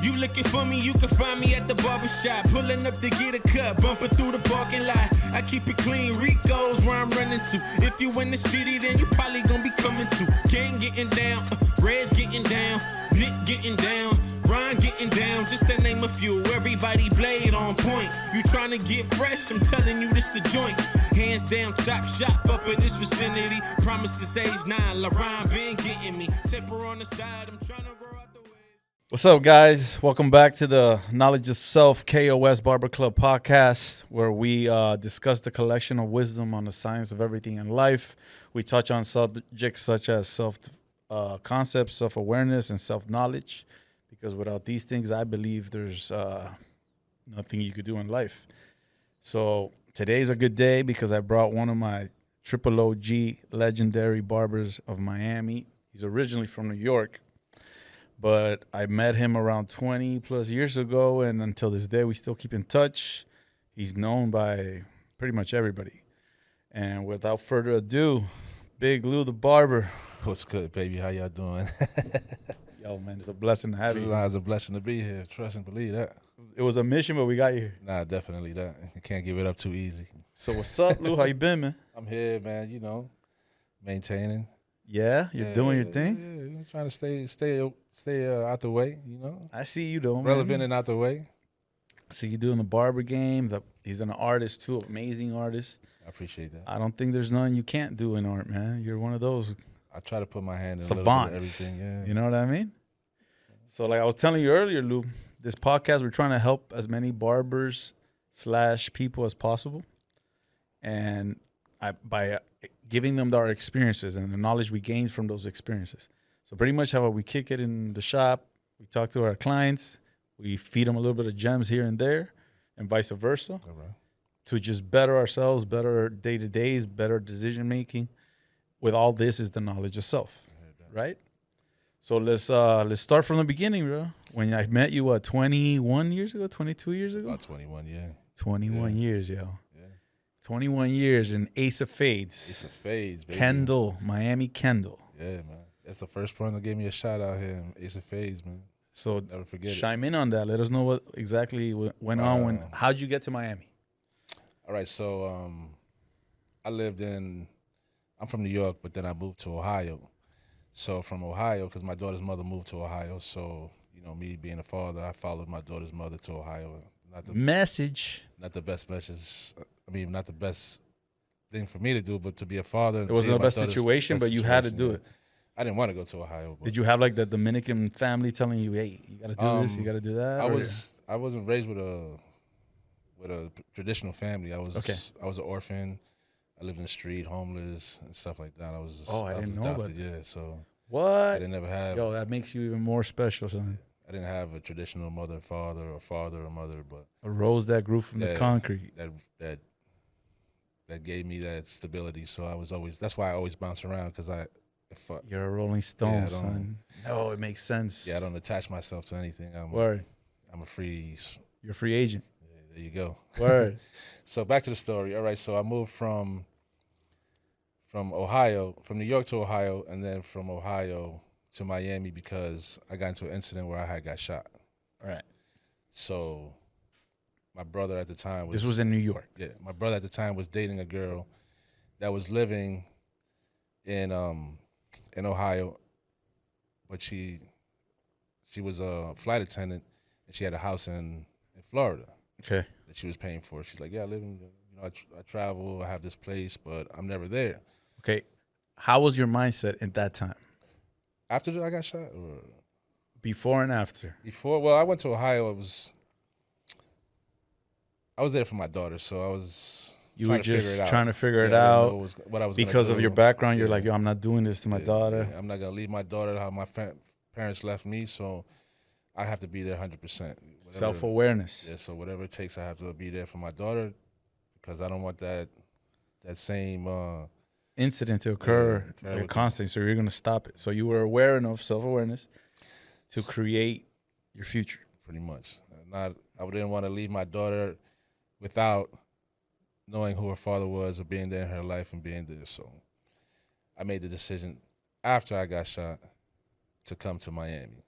You looking for me, you can find me at the barber shop. Pulling up to get a cut, bumping through the parking lot. I keep it clean, Rico's where I'm running to. If you in the city, then you probably gonna be coming to. Gang getting down, Red's getting down, Nick getting down, Ron getting down, just to name a few. Everybody blade on point. You trying to get fresh, I'm telling you this the joint. Hands down, top shop up in this vicinity. Promises age 9, LaRon been getting me. Temper on the side, I'm trying to grow out the way. What's up, guys? Welcome back to the Knowledge of Self K.O.S. Barber Club podcast, where we discuss the collection of wisdom on the science of everything in life. We touch on subjects such as self-concepts, self-awareness, and self-knowledge, because without these things, I believe there's nothing you could do in life. So today's a good day because I brought one of my triple OG legendary barbers of Miami. He's originally from New York, but I met him around 20 plus years ago, and until this day, we still keep in touch. He's known by pretty much everybody. And without further ado, Big Lou the Barber. What's good, baby? How y'all doing? Yo, man, it's a blessing to have you. It's a blessing to be here. Trust and believe that. It was a mission, but we got you here. Nah, definitely that. You can't give it up too easy. So what's up, Lou? How you been, man? I'm here, man. You know, maintaining. Yeah, you're doing your thing? Yeah, trying to stay out the way, you know. I see you doing relevant and out the way. I see you doing the barber game. He's an artist, too, amazing artist. I appreciate that. I don't think there's nothing you can't do in art, man. You're one of those I try to put my hand in savants. a little bit of everything, yeah. You know what I mean? So like I was telling you earlier, Lou, this podcast, we're trying to help as many barbers / people as possible. And by giving them our experiences and the knowledge we gained from those experiences. So pretty much how we kick it in the shop, we talk to our clients, we feed them a little bit of gems here and there, and vice versa, All right. to just better ourselves, better day-to-days, better decision-making. With all this is the knowledge of self, right? So let's start from the beginning, bro. When I met you, 21 years ago, 22 years ago? About 21, yeah. 21 years, yo. Yeah. 21 years in Ace of Fades. Ace of Fades, baby. Kendall, Miami Kendall. Yeah, man. That's the first one that gave me a shout out here in Ace of Fades, man. So Never forget it. chime in on that. Let us know what exactly went on. How'd you get to Miami? All right, so I'm from New York, but then I moved to Ohio. So from Ohio, because my daughter's mother moved to Ohio, so, you know, me being a father, I followed my daughter's mother to Ohio. Not the best message. I mean, not the best thing for me to do, but to be a father. It wasn't the best situation, but you had to do it. I didn't want to go to Ohio. But Did you have like the Dominican family telling you, hey, you got to do this, you got to do that? I wasn't raised with a traditional family. I was an orphan. I lived in the street, homeless, and stuff like that. I was didn't know about that. Yeah, so What? I didn't ever have. Yo, that makes you even more special, son. I didn't have a traditional mother or mother, but A rose that grew from the concrete. That gave me that stability. So that's why I always bounce around, because You're a Rolling Stone, son. No, it makes sense. Yeah, I don't attach myself to anything. Word. I'm a free. You're a free agent. Yeah, there you go. Word. So back to the story. All right, so I moved from Ohio, from New York to Ohio, and then from Ohio to Miami because I got into an incident where I got shot. All right. So my brother at the time was... This was in New York. Yeah, my brother at the time was dating a girl that was living in Ohio, but she was a flight attendant, and she had a house in Florida. Okay. That she was paying for. She's like, yeah, I live in, I travel, I have this place, but I'm never there. Okay. How was your mindset at that time? After I got shot? Or before and after? Before, well, I went to Ohio. I was there for my daughter, so I was trying to figure it out. What I was because of your background, you're like, yo, I'm not doing this to my daughter. Yeah. I'm not going to leave my daughter how my parents left me, so I have to be there 100%. Self-awareness. Yeah, so whatever it takes, I have to be there for my daughter, because I don't want that same incident to occur constantly. So you're going to stop it. So you were aware enough, self-awareness, to create your future. Pretty much. I didn't want to leave my daughter without knowing who her father was or being there in her life and being there. So I made the decision after I got shot to come to Miami.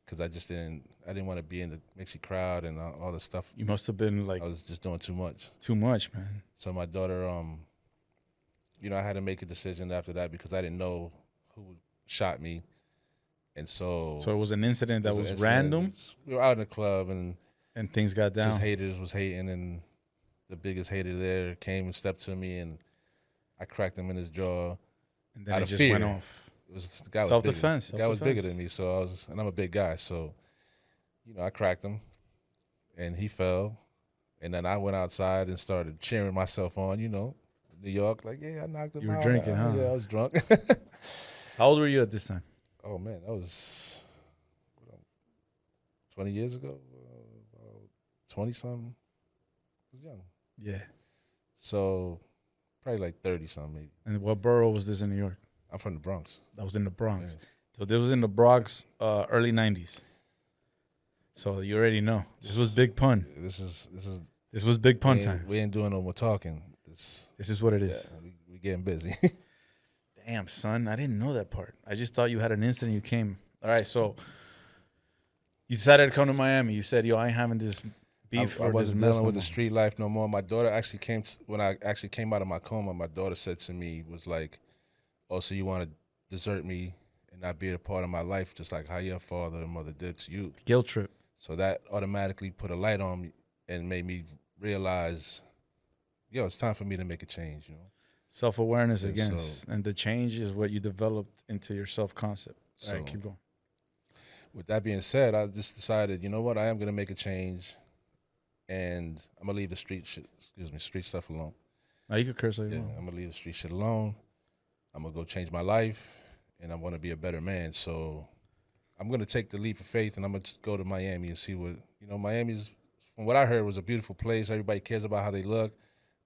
because I didn't want to be in the mixy crowd and all the stuff. You must have been like I was just doing too much. Too much, man. So my daughter, I had to make a decision after that because I didn't know who shot me, and so it was an incident that was random. We were out in the club and things got down. Just haters was hating, and the biggest hater there came and stepped to me, and I cracked him in his jaw. And then it just went off. The guy was self-defense. The guy was bigger than me, and I'm a big guy, so I cracked him, and he fell, and then I went outside and started cheering myself on. New York, like, yeah, I knocked him out. You were drinking, huh? Yeah, I was drunk. How old were you at this time? Oh man, that was 20 years ago, 20 something. I was young. Yeah. So probably like 30 something maybe. And what borough was this in New York? I'm from the Bronx. That was in the Bronx. Yeah. So this was in the Bronx, early 90s. So you already know. This was big pun. This was big pun time. We ain't doing no more talking. This is what it is. Yeah, we getting busy. Damn, son. I didn't know that part. I just thought you had an incident. You came. All right, so you decided to come to Miami. You said, yo, I ain't having this beef. I wasn't dealing with the street life no more. My daughter actually came, when I actually came out of my coma, my daughter said to me, was like, oh, so you want to desert me and not be a part of my life, just like how your father and mother did to you. Guilt trip. So that automatically put a light on me and made me realize, yo, it's time for me to make a change, Self-awareness and the change is what you developed into your self-concept. All right, keep going. With that being said, I just decided, you know what, I am going to make a change, and I'm going to leave the street stuff alone. Now you can curse all you want. I'm going to leave the street shit alone. I'm going to go change my life, and I'm going to be a better man. So I'm going to take the leap of faith, and I'm going to go to Miami and see what, Miami's, from what I heard, was a beautiful place. Everybody cares about how they look.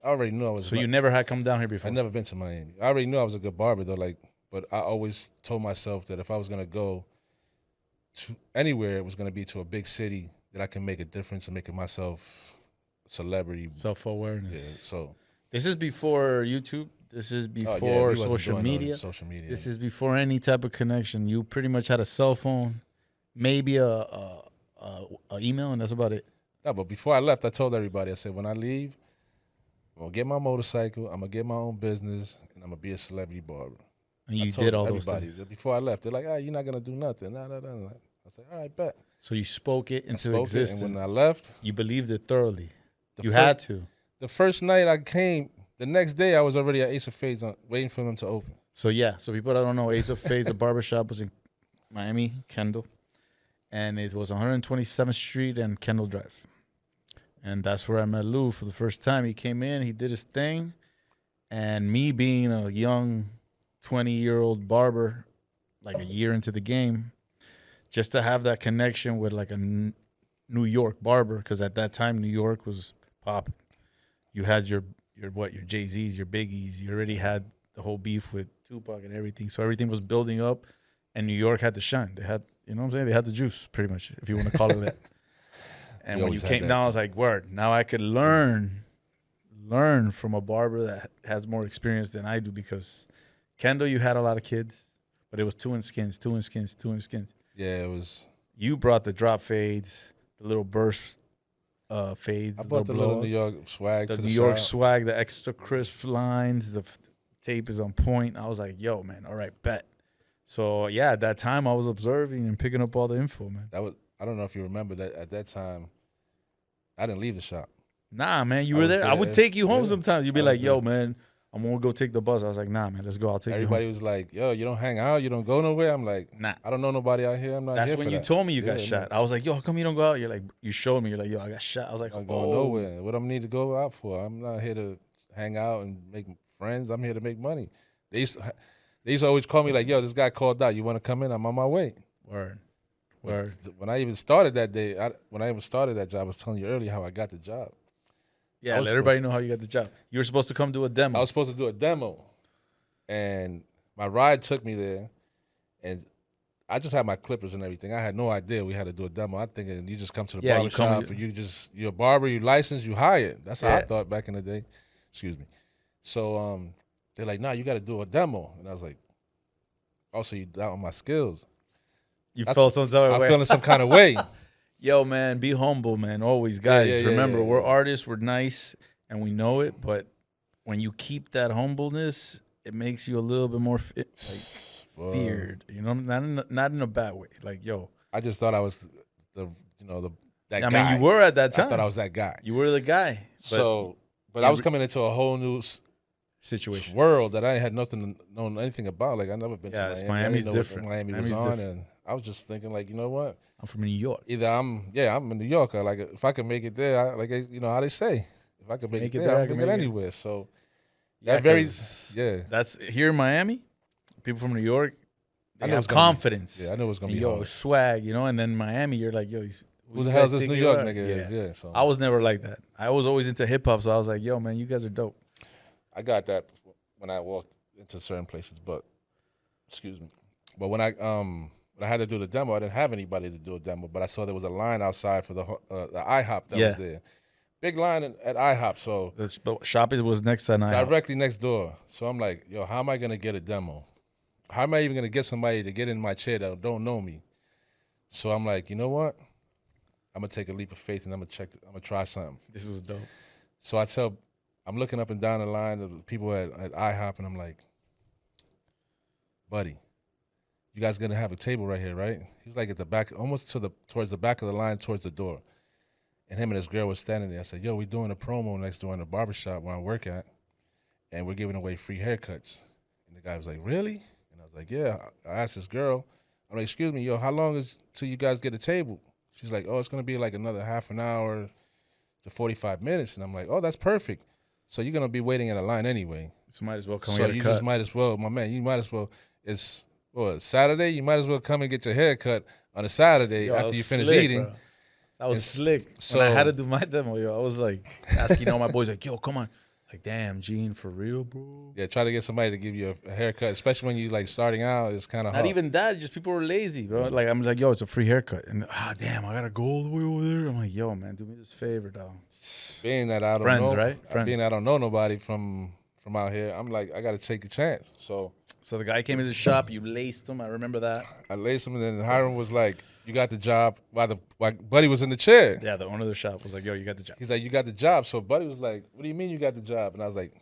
I already knew I was. So you never had come down here before? I'd never been to Miami. I already knew I was a good barber, though. But I always told myself that if I was going to go to anywhere, it was going to be to a big city that I can make a difference and making myself a celebrity. Self-awareness. Yeah, so. This is before YouTube. This is before social media. Social media. This is before any type of connection. You pretty much had a cell phone, maybe a email, and that's about it. No, but before I left, I told everybody, I said, when I leave, I'm going to get my motorcycle, I'm going to get my own business, and I'm going to be a celebrity barber. And you did all those things. Before I left, they're like, you're not going to do nothing. Nah. I said, all right, bet. So you spoke it into existence. And when I left, you believed it thoroughly. You had to. The first night I came, the next day I was already at Ace of Fades waiting for them to open. So people that don't know, Ace of Fades, the barbershop was in Miami, Kendall. And it was 127th Street and Kendall Drive. And that's where I met Lou for the first time. He came in, he did his thing. And me being a young 20-year-old barber, like a year into the game, just to have that connection with like a New York barber, because at that time New York was popping. You had your Jay-Z's, your Biggies. You already had the whole beef with Tupac and everything. So everything was building up, and New York had to shine. They had, you know what I'm saying? They had the juice, pretty much, if you want to call it that. And when you came down, I was like, word. Now I could learn from a barber that has more experience than I do, because Kendall, you had a lot of kids, but it was two in skins. Yeah, it was. You brought the drop fades, the little burst fades. I brought the little New York swag. The New York swag, the extra crisp lines, the tape is on point. I was like, yo, man, all right, bet. So, yeah, at that time, I was observing and picking up all the info, man. I don't know if you remember that at that time, I didn't leave the shop. Nah, man, you were there. I would take you home sometimes. You'd be like, yo, man, I'm going to go take the bus. I was like, nah, man, let's go. I'll take you home. Everybody was like, yo, you don't hang out? You don't go nowhere? I'm like, nah. I don't know nobody out here. I'm not here for that. That's when you told me you got shot. I was like, yo, how come you don't go out? You're like, you showed me. You're like, yo, I got shot. I was like, I'm going nowhere. What do I need to go out for? I'm not here to hang out and make friends. I'm here to make money. They used to always call me like, yo, this guy called out. You want to come in? I'm on my way. Word. When I even started that day, when I even started that job, I was telling you earlier how I got the job. Yeah, let everybody know how you got the job. You were supposed to come do a demo. I was supposed to do a demo. And my ride took me there. And I just had my clippers and everything. I had no idea we had to do a demo. I'm thinking you just come to the barber shop and you're a barber, you licensed, you hired. That's how I thought back in the day. Excuse me. So they're like, nah, you got to do a demo. And I was like, also, you doubt my skills. You felt some type of I'm way. feeling some kind of way. Yo, man, be humble, man. Always, guys. Remember, we're yeah. artists. We're nice, and we know it. But when you keep that humbleness, it makes you a little bit more feared. You know, not in a bad way. Like, yo, I just thought I was that guy. I mean, you were at that time. I thought I was that guy. You were the guy. But I was coming into a whole new situation world that I had nothing to know anything about. Like I never been to Miami. Miami's I didn't know different. What Miami was on, different. And I was just thinking like, you know what? I'm from New York. Either I'm a New Yorker. Like if I can make it there, how they say, if I can make it there, I can make it anywhere. So that's here in Miami. People from New York, they have confidence. I know it's gonna be hard. Swag, and then Miami, you're like, yo, who the hell is this New York nigga is? Yeah. So I was never like that. I was always into hip hop, so I was like, yo, man, you guys are dope. I got that when I walked into certain places, but excuse me. But when I had to do the demo, I didn't have anybody to do a demo, but I saw there was a line outside for the IHOP that was there. Big line at IHOP. So the shop was next to an IHOP. Directly next door. So I'm like, yo, how am I gonna get a demo? How am I even gonna get somebody to get in my chair that don't know me? So I'm like, you know what? I'm gonna take a leap of faith and I'm gonna try something. This is dope. So I'm looking up and down the line of the people at IHOP, and I'm like, buddy, you guys gonna have a table right here, right? He's like at the back, almost towards the back of the line, towards the door. And him and his girl was standing there. I said, yo, we doing a promo next door in the barbershop where I work at, and we're giving away free haircuts. And the guy was like, really? And I was like, yeah. I asked this girl, I'm like, excuse me, yo, how long is till you guys get a table? She's like, oh, it's gonna be like another half an hour to 45 minutes. And I'm like, oh, that's perfect. So you're gonna be waiting in a line anyway. So might as well come. So you just might as well, my man. You might as well. It's Saturday. You might as well come and get your hair cut on a Saturday after you finish eating. Bro. That was slick. So when I had to do my demo, I was like asking all my boys, like, yo, come on. Like, damn, Gene, for real, bro? Yeah, try to get somebody to give you a haircut, especially when you like starting out. It's kind of hard. Not even that, just people were lazy, bro. Like, I'm like, yo, it's a free haircut. And, damn, I got to go all the way over there. I'm like, yo, man, do me this favor, dog. Being that I don't know. Friends, right? Friends. Being I don't know nobody from out here, I'm like, I got to take a chance. So the guy came into the shop, you laced him. I remember that. I laced him, and then Hiram was like, you got the job, while Buddy was in the chair. Yeah, the owner of the shop was like, yo, you got the job. He's like, you got the job. So Buddy was like, what do you mean you got the job? And I was like,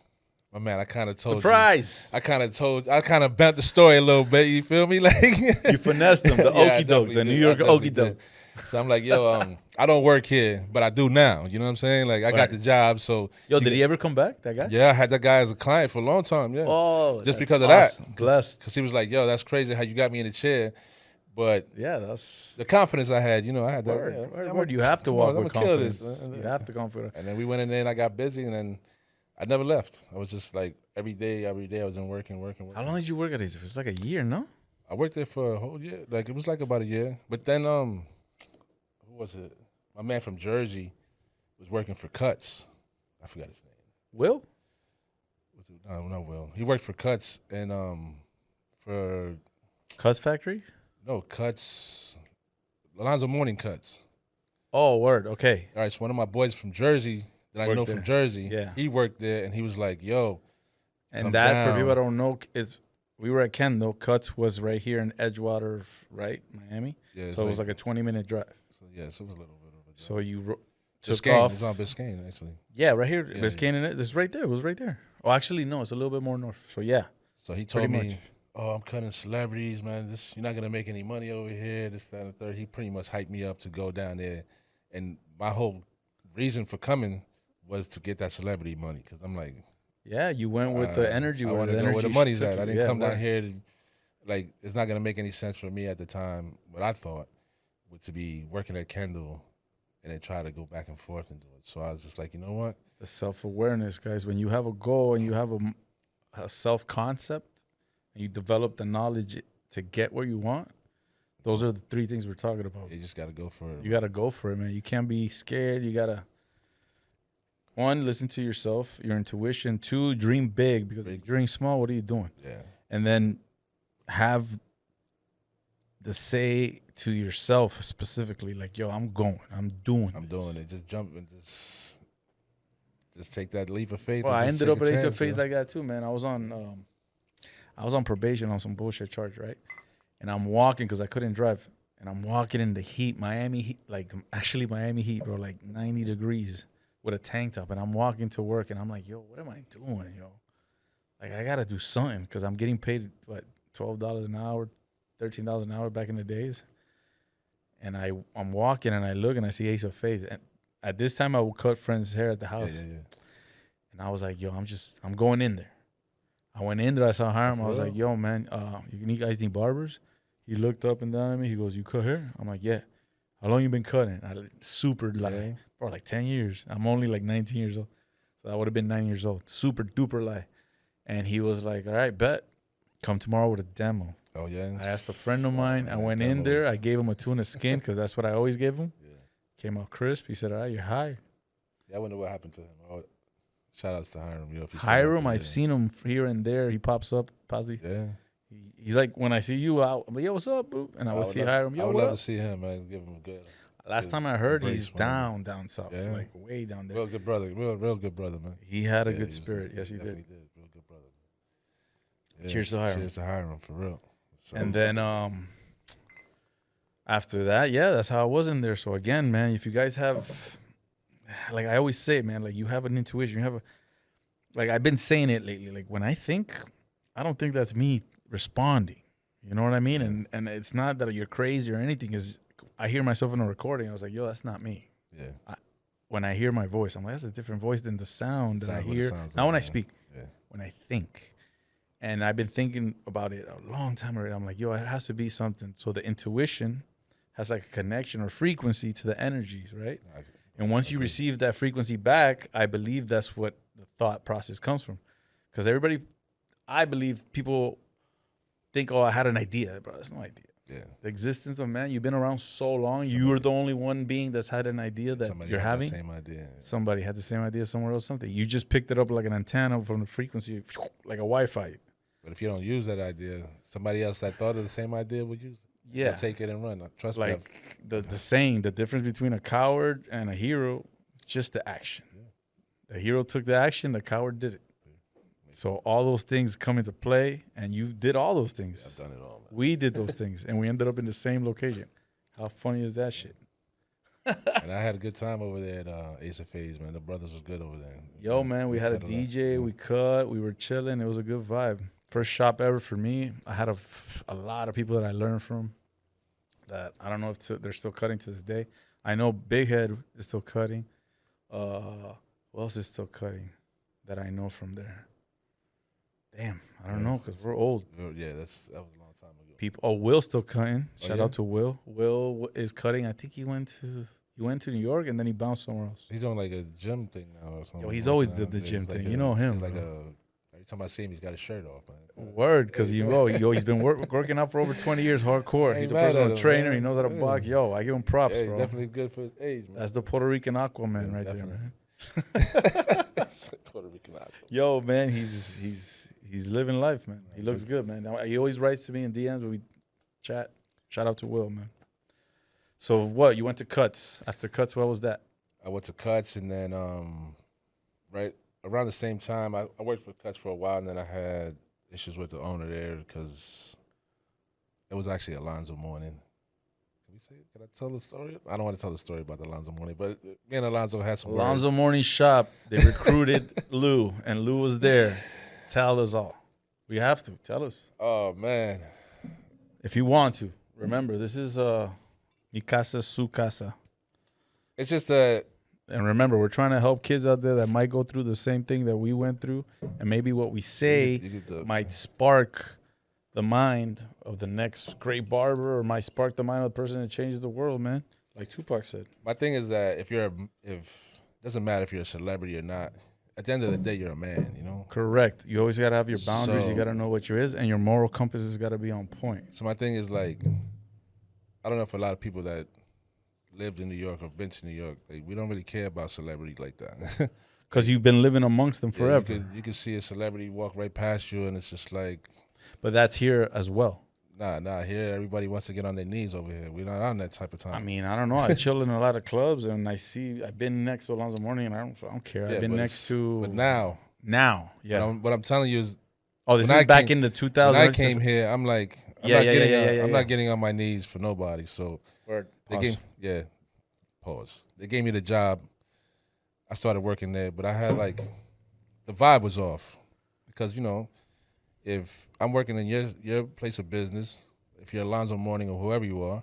my man, I kind of told Surprise. you. I kind of bent the story a little bit. You feel me? Like you finessed him, the okey doke, the New York okey doke. So I'm like, yo, I don't work here, but I do now. You know what I'm saying? Like, I got the job. So yo, did he ever come back? That guy? Yeah, I had that guy as a client for a long time. Yeah. Oh, just because of that. Blessed. Because he was like, yo, that's crazy how you got me in the chair. But yeah, that's the confidence I had. I had that. Word. You have to walk with confidence. You have to confidence. And then we went in there, and I got busy, and then I never left. I was just like every day I was in working. How long did you work at these? It was like a year, no? I worked there for a whole year. Like it was like about a year. But then who was it? My man from Jersey was working for K.O.S. I forgot his name. Will? No, not Will. He worked for K.O.S. and for K.O.S. Factory? No, K.O.S. Alonzo Morning Cuts. Oh, word. Okay. All right. So one of my boys from Jersey that I know from Jersey, he worked there, and he was like, "Yo." And that, for people that don't know, is we were at Kendall. K.O.S. was right here in Edgewater, right, Miami. Yeah. So it was like a 20-minute drive. So so it was a little bit of a drive. So you took Biscayne. off. It was on Biscayne, actually. Yeah, right here, Biscayne, and it's right there. It was right there. Oh, actually, no, it's a little bit more north. So yeah. So he told me, "Oh, I'm cutting celebrities, man. You're not gonna make any money over here. This, that, and the third." He pretty much hyped me up to go down there, and my whole reason for coming was to get that celebrity money. Because I'm like, yeah, you went with the energy. I want to go where the money's at. I didn't come down here to, like, it's not gonna make any sense for me at the time. What I thought was to be working at Kendall, and then try to go back and forth and do it. So I was just like, you know what? The self-awareness, guys. When you have a goal and you have a self-concept, and you develop the knowledge to get where you want, those are the three things we're talking about. You just got to go for it. You got to go for it, man. You can't be scared. You got to, one, listen to yourself, your intuition. Two, dream big, because if you dream small, what are you doing? Yeah. And then have the say to yourself specifically, like, yo, I'm going. I'm doing it. Just jump and just take that leap of faith. Well, I ended up at Ace of Faith like that too, man. I was on probation on some bullshit charge, right? And I'm walking because I couldn't drive. And I'm walking in the heat, Miami Heat, Miami Heat, bro, like 90 degrees with a tank top. And I'm walking to work, and I'm like, yo, what am I doing, yo? Like, I got to do something because I'm getting paid, what, $12 an hour, $13 an hour back in the days. And I'm walking, and I look, and I see Ace of Face. And at this time, I would cut friends' hair at the house. Yeah. And I was like, yo, I'm going in there. I went in there. I saw Hiram. I was like, yo, man, you guys need barbers? He looked up and down at me. He goes, you cut hair? I'm like, yeah. How long you been cutting? Super lie. Bro, like 10 years. I'm only like 19 years old. So I would have been 9 years old. Super duper lie. And he was like, all right, bet. Come tomorrow with a demo. Oh, yeah? I asked a friend of mine. I went in there. I gave him a tuna skin because that's what I always give him. Yeah. Came out crisp. He said, all right, you're hired. Yeah, I wonder what happened to him. Shout outs to Hiram. Hiram, I've seen him here and there. He pops up, positively. Yeah. He's like, when I see you out, I'm like, yo, what's up, bro? And I would see Hiram. Yo, I would what love up? to see him, man. Give him a good. Last time I heard, he's down south, like way down there. Real good brother, real good brother, man. He had a good spirit. Yes, he did. Real good brother. Yeah. Cheers to Hiram. Cheers to Hiram, for real. So, and then after that, that's how I was in there. So again, man, if you guys have, like I always say, man, like you have an intuition, you have like I've been saying it lately. Like when I think, I don't think that's me responding. You know what I mean? And it's not that you're crazy or anything. Is I hear myself in a recording. I was like, yo, that's not me. Yeah. When I hear my voice, I'm like, that's a different voice than the sound that I hear. Not when I speak, when I think. And I've been thinking about it a long time already. I'm like, yo, it has to be something. So the intuition has like a connection or frequency to the energies, right? And once you receive that frequency back, I believe that's what the thought process comes from. Because I believe people think, oh, I had an idea. Bro, that's no idea. Yeah. The existence of man, you've been around so long. You are the only one being that's had an idea that you're having. Same idea. Somebody had the same idea somewhere else, something. You just picked it up like an antenna from the frequency, like a Wi-Fi. But if you don't use that idea, somebody else that thought of the same idea would use it. Yeah. Take it and run. Trust me. Like the saying, the difference between a coward and a hero, just the action. Yeah. The hero took the action, the coward did it. So all those things come into play, and you did all those things. Yeah, I've done it all, man. We did those things, and we ended up in the same location. How funny is that shit? And I had a good time over there at Ace of Face, man. The brothers was good over there. Yo, man, we had a DJ. We cut. We were chilling. It was a good vibe. First shop ever for me. I had a lot of people that I learned from that I don't know if they're still cutting to this day. I know Big Head is still cutting. Who else is still cutting that I know from there? Damn, I don't know because we're old. Yeah, that was a long time ago. Will's still cutting. Shout out to Will. Will is cutting. I think he went to New York and then he bounced somewhere else. He's doing like a gym thing now or something. Yo, he's always did the gym thing. You know him. Every time I see him, he's got his shirt off, man. Word, because he's been working out for over 20 years, hardcore. He's a personal trainer. Man. He knows how to box. Yo, I give him props, bro. He's definitely good for his age, man. That's the Puerto Rican Aquaman right there, man. Puerto Rican Aquaman. Yo, man, he's living life, man. He looks good, man. He always writes to me in DMs when we chat. Shout out to Will, man. So what? You went to Cuts. After Cuts, what was that? I went to Cuts, and then right around the same time, I worked for Cuts for a while, and then I had issues with the owner there because it was actually Alonzo Mourning. Can we say it? Can I tell the story? I don't want to tell the story about the Alonzo Mourning, but me and Alonzo had some Alonzo words. Mourning shop. They recruited Lou, and Lou was there. Tell us all. We have to. Tell us. Oh, man. If you want to. Remember, this is mi casa, su casa. It's just that. And remember, we're trying to help kids out there that might go through the same thing that we went through. And maybe what we say might spark the mind of the next great barber or might spark the mind of the person that changes the world, man. Like Tupac said. My thing is that it doesn't matter if you're a celebrity or not. At the end of the day, you're a man, you know? Correct. You always got to have your boundaries. You got to know what you is. And your moral compass has got to be on point. So my thing is like, I don't know if a lot of people that lived in New York or been to New York, like, we don't really care about celebrity like that. Because you've been living amongst them forever. You can see a celebrity walk right past you, and it's just like. But that's here as well. Nah. Here, everybody wants to get on their knees over here. We're not on that type of time. I mean, I don't know. I chill in a lot of clubs, and I've been next to Alonzo Mourning, and I don't care. Yeah, I've been next to. But now. Yeah. What I'm telling you is. Oh, this is back in the 2000s. When I came here, I'm like, I'm not getting on my knees for nobody. So Word. Pause. They gave me the job. I started working there, but I had the vibe was off because if I'm working in your place of business, if you're Alonzo Mourning or whoever you are,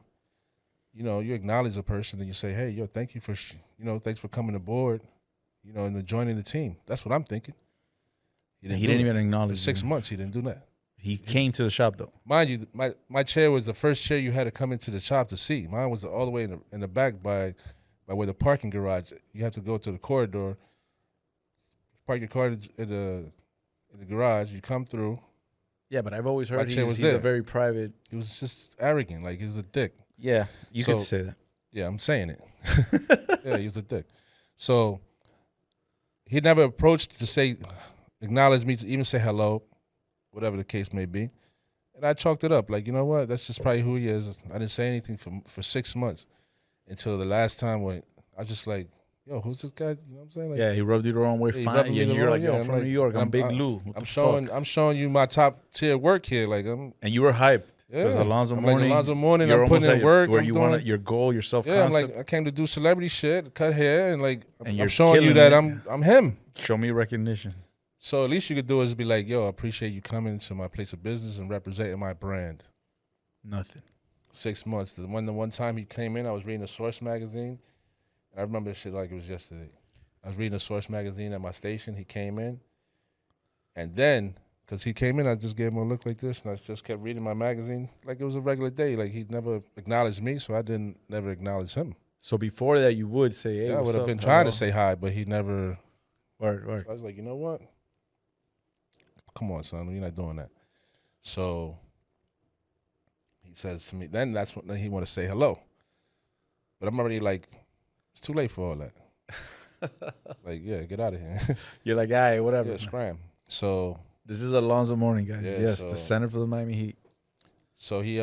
you acknowledge a person and you say, hey, yo, thank you for thanks for coming aboard, and joining the team. That's what I'm thinking. He didn't even acknowledge for 6 months. He didn't do that. He came to the shop though. Mind you, my chair was the first chair you had to come into the shop to see. Mine was all the way in the back by where the parking garage. You have to go to the corridor, park your car in the garage. You come through. Yeah, but I've always heard he's a very private. He was just arrogant, like he was a dick. Yeah, you could say that. Yeah, I'm saying it. Yeah, he was a dick. So he never approached to acknowledge me, to even say hello, whatever the case may be. And I chalked it up, like, you know what? That's just probably who he is. I didn't say anything for 6 months until the last time when I was just like, yo, who's this guy? You know what I'm saying? Like, yeah, he rubbed you the wrong way. Fine. Yeah, you're like, yo, I'm from New York. I'm Big Lou. I'm showing you my top tier work here. And you were hyped. Because Alonzo Mourning. I'm putting in work. Where you want your goal, your self-concept. Yeah, I'm like, I came to do celebrity shit, cut hair, and I'm showing you that I'm him. Show me recognition. So at least you could do is be like, yo, I appreciate you coming to my place of business and representing my brand. Nothing. 6 months. The one time he came in, I was reading a Source magazine. I remember this shit like it was yesterday. I was reading a Source magazine at my station. He came in. And then, because he came in, I just gave him a look like this, and I just kept reading my magazine like it was a regular day. Like, he never acknowledged me, so I never acknowledge him. So before that, you would say, hey, I would have been trying to say hi, but he never. Word. So I was like, you know what? Come on, son, you're not doing that. So he says to me, then that's when he want to say hello. But I'm already like, it's too late for all that. Like, yeah, get out of here. You're like, all right, whatever. Yeah, scram. So this is Alonzo Mourning, guys. Yeah, yes, so, the center for the Miami Heat. So he,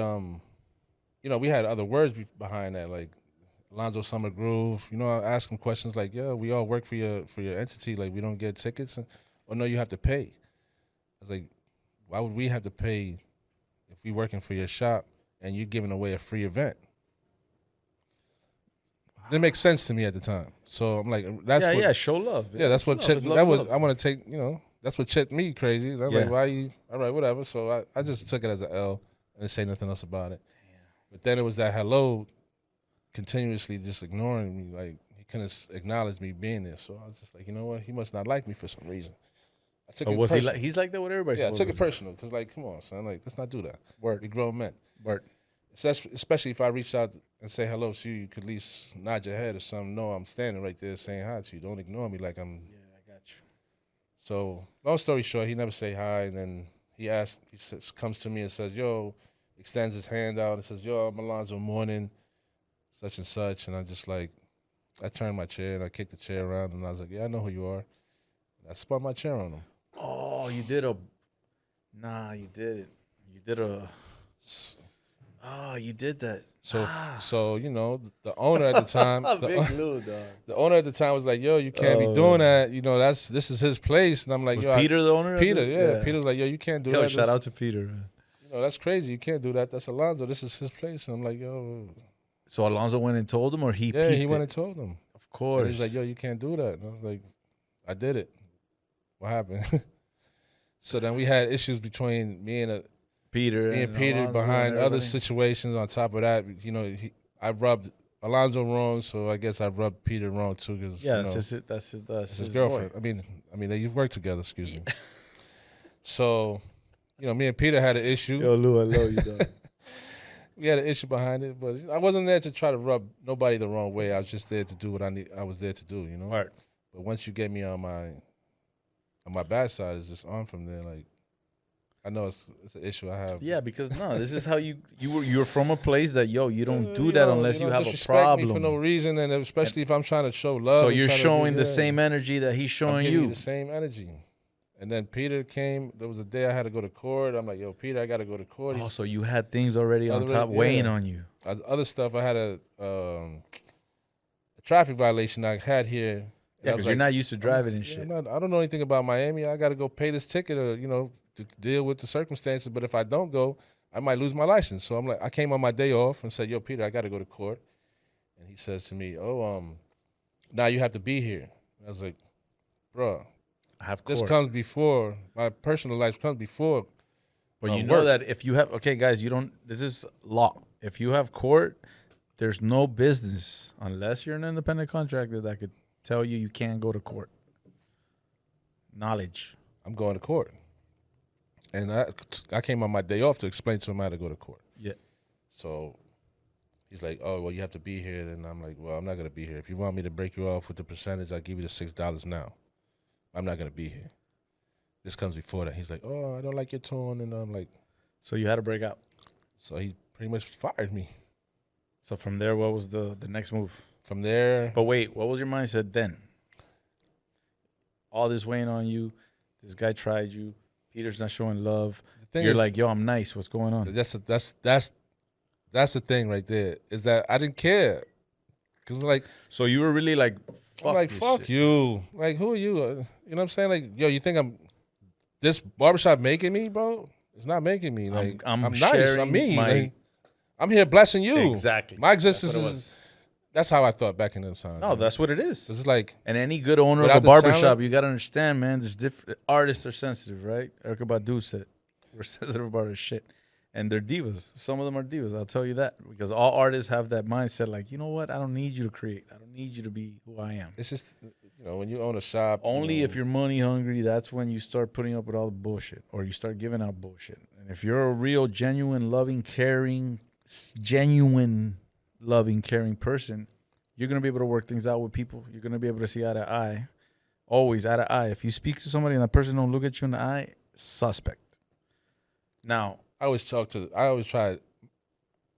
we had other words behind that, like Alonzo Summer Groove. I ask him questions like, yeah, we all work for your entity. Like, we don't get tickets, or no, you have to pay. I was like, why would we have to pay if we working for your shop and you're giving away a free event? It didn't make sense to me at the time. So I'm like, show love. Yeah, that's what Chet, that was. I want to take, that's what Chet me crazy. And I'm like, why you? All right, whatever. So I just took it as an L and didn't say nothing else about it. Damn. But then it was that hello, continuously just ignoring me. Like, he couldn't acknowledge me being there. So I was just like, you know what? He must not like me for some reason. I took it personal. He's like that with everybody. Yeah, I took it personal because, like, come on, son. Like, let's not do that. Word. We grown men. Word. Especially if I reach out and say hello to you, you could at least nod your head or something. No, I'm standing right there saying hi to you. Don't ignore me like I'm. Yeah, I got you. So, long story short, he never say hi, and then he comes to me and says, yo, extends his hand out and says, yo, I'm Alonzo Mourning, such and such. And I'm just like, I turned my chair and I kicked the chair around, and I was like, yeah, I know who you are. And I spun my chair on him. Oh, you did a. Nah, you did it. You did a. Oh, you did that. So the owner at the time, the owner at the time was like, "Yo, you can't be doing that. This is his place." And I'm like, "Yo, Peter, the owner." Peter, yeah. Peter was like, "Yo, you can't do that." Shout out to Peter. That's crazy. You can't do that. That's Alonzo. This is his place. And I'm like, "Yo." So Alonzo went and told him, or he? Yeah, he went and told him. Of course. And he's like, "Yo, you can't do that." And I was like, "I did it. What happened?" So then we had issues between me and Peter behind other situations. On top of that, I rubbed Alonzo wrong, so I guess I rubbed Peter wrong too. Cause, that's his girlfriend. Boy. I mean, they work together. Excuse me. So, me and Peter had an issue. Yo, Lou, I love you, dog. We had an issue behind it, but I wasn't there to try to rub nobody the wrong way. I was just there to do what I was there to do. Right. But once you get me on my bad side, it's just on from there. Like, I know it's an issue I have. Yeah, because this is how you're from a place that you don't do that unless you have a problem. Me for no reason, and especially if I'm trying to show love. So you're showing the same energy that he's showing you. The same energy. And then Peter came. There was a day I had to go to court. I'm like, yo, Peter, I got to go to court. Oh, so you had things already on top weighing on you. Other stuff. I had a traffic violation I had here. Yeah, because you're not used to driving and shit. I don't know anything about Miami. I got to go pay this ticket or, to deal with the circumstances. But if I don't go, I might lose my license. So I'm like, I came on my day off and said, yo, Peter, I got to go to court. And he says to me, now you have to be here. I was like, bro, this comes before, my personal life comes before. But you know that if you have, okay, guys, this is law. If you have court, there's no business, unless you're an independent contractor, that could tell you can't go to court. Knowledge. I'm going to court. And I came on my day off to explain to him how to go to court. Yeah. So he's like, oh, well, you have to be here. And I'm like, well, I'm not going to be here. If you want me to break you off with the percentage, I'll give you the $6 now. I'm not going to be here. This comes before that. He's like, oh, I don't like your tone. And I'm like. So you had to break out. So he pretty much fired me. So from there, what was the next move? From there. But wait, what was your mindset then? All this weighing on you. This guy tried you. Peter's not showing love. You're like, yo, I'm nice. What's going on? That's the thing right there. Is that I didn't care. Cause like, so you were really like, fuck you. Like, who are you? You know what I'm saying? Like, yo, you think this barbershop making me, bro? It's not making me. Like, I'm nice. I'm me. Like, I'm here blessing you. Exactly. My existence is. That's how I thought back in the time. No, that's what it is. It's like, and any good owner of a barbershop, you got to understand, man. There's different artists are sensitive, right? Erykah Badu said we're sensitive about our shit, and they're divas. Some of them are divas. I'll tell you that because all artists have that mindset. Like, you know what? I don't need you to create. I don't need you to be who I am. It's just when you own a shop. Only if you're money hungry, that's when you start putting up with all the bullshit, or you start giving out bullshit. And if you're a real, genuine, loving, caring, caring person, you're going to be able to work things out with people. You're going to be able to see eye to eye. Always eye to eye. If you speak to somebody and that person don't look at you in the eye, suspect. Now, I always try,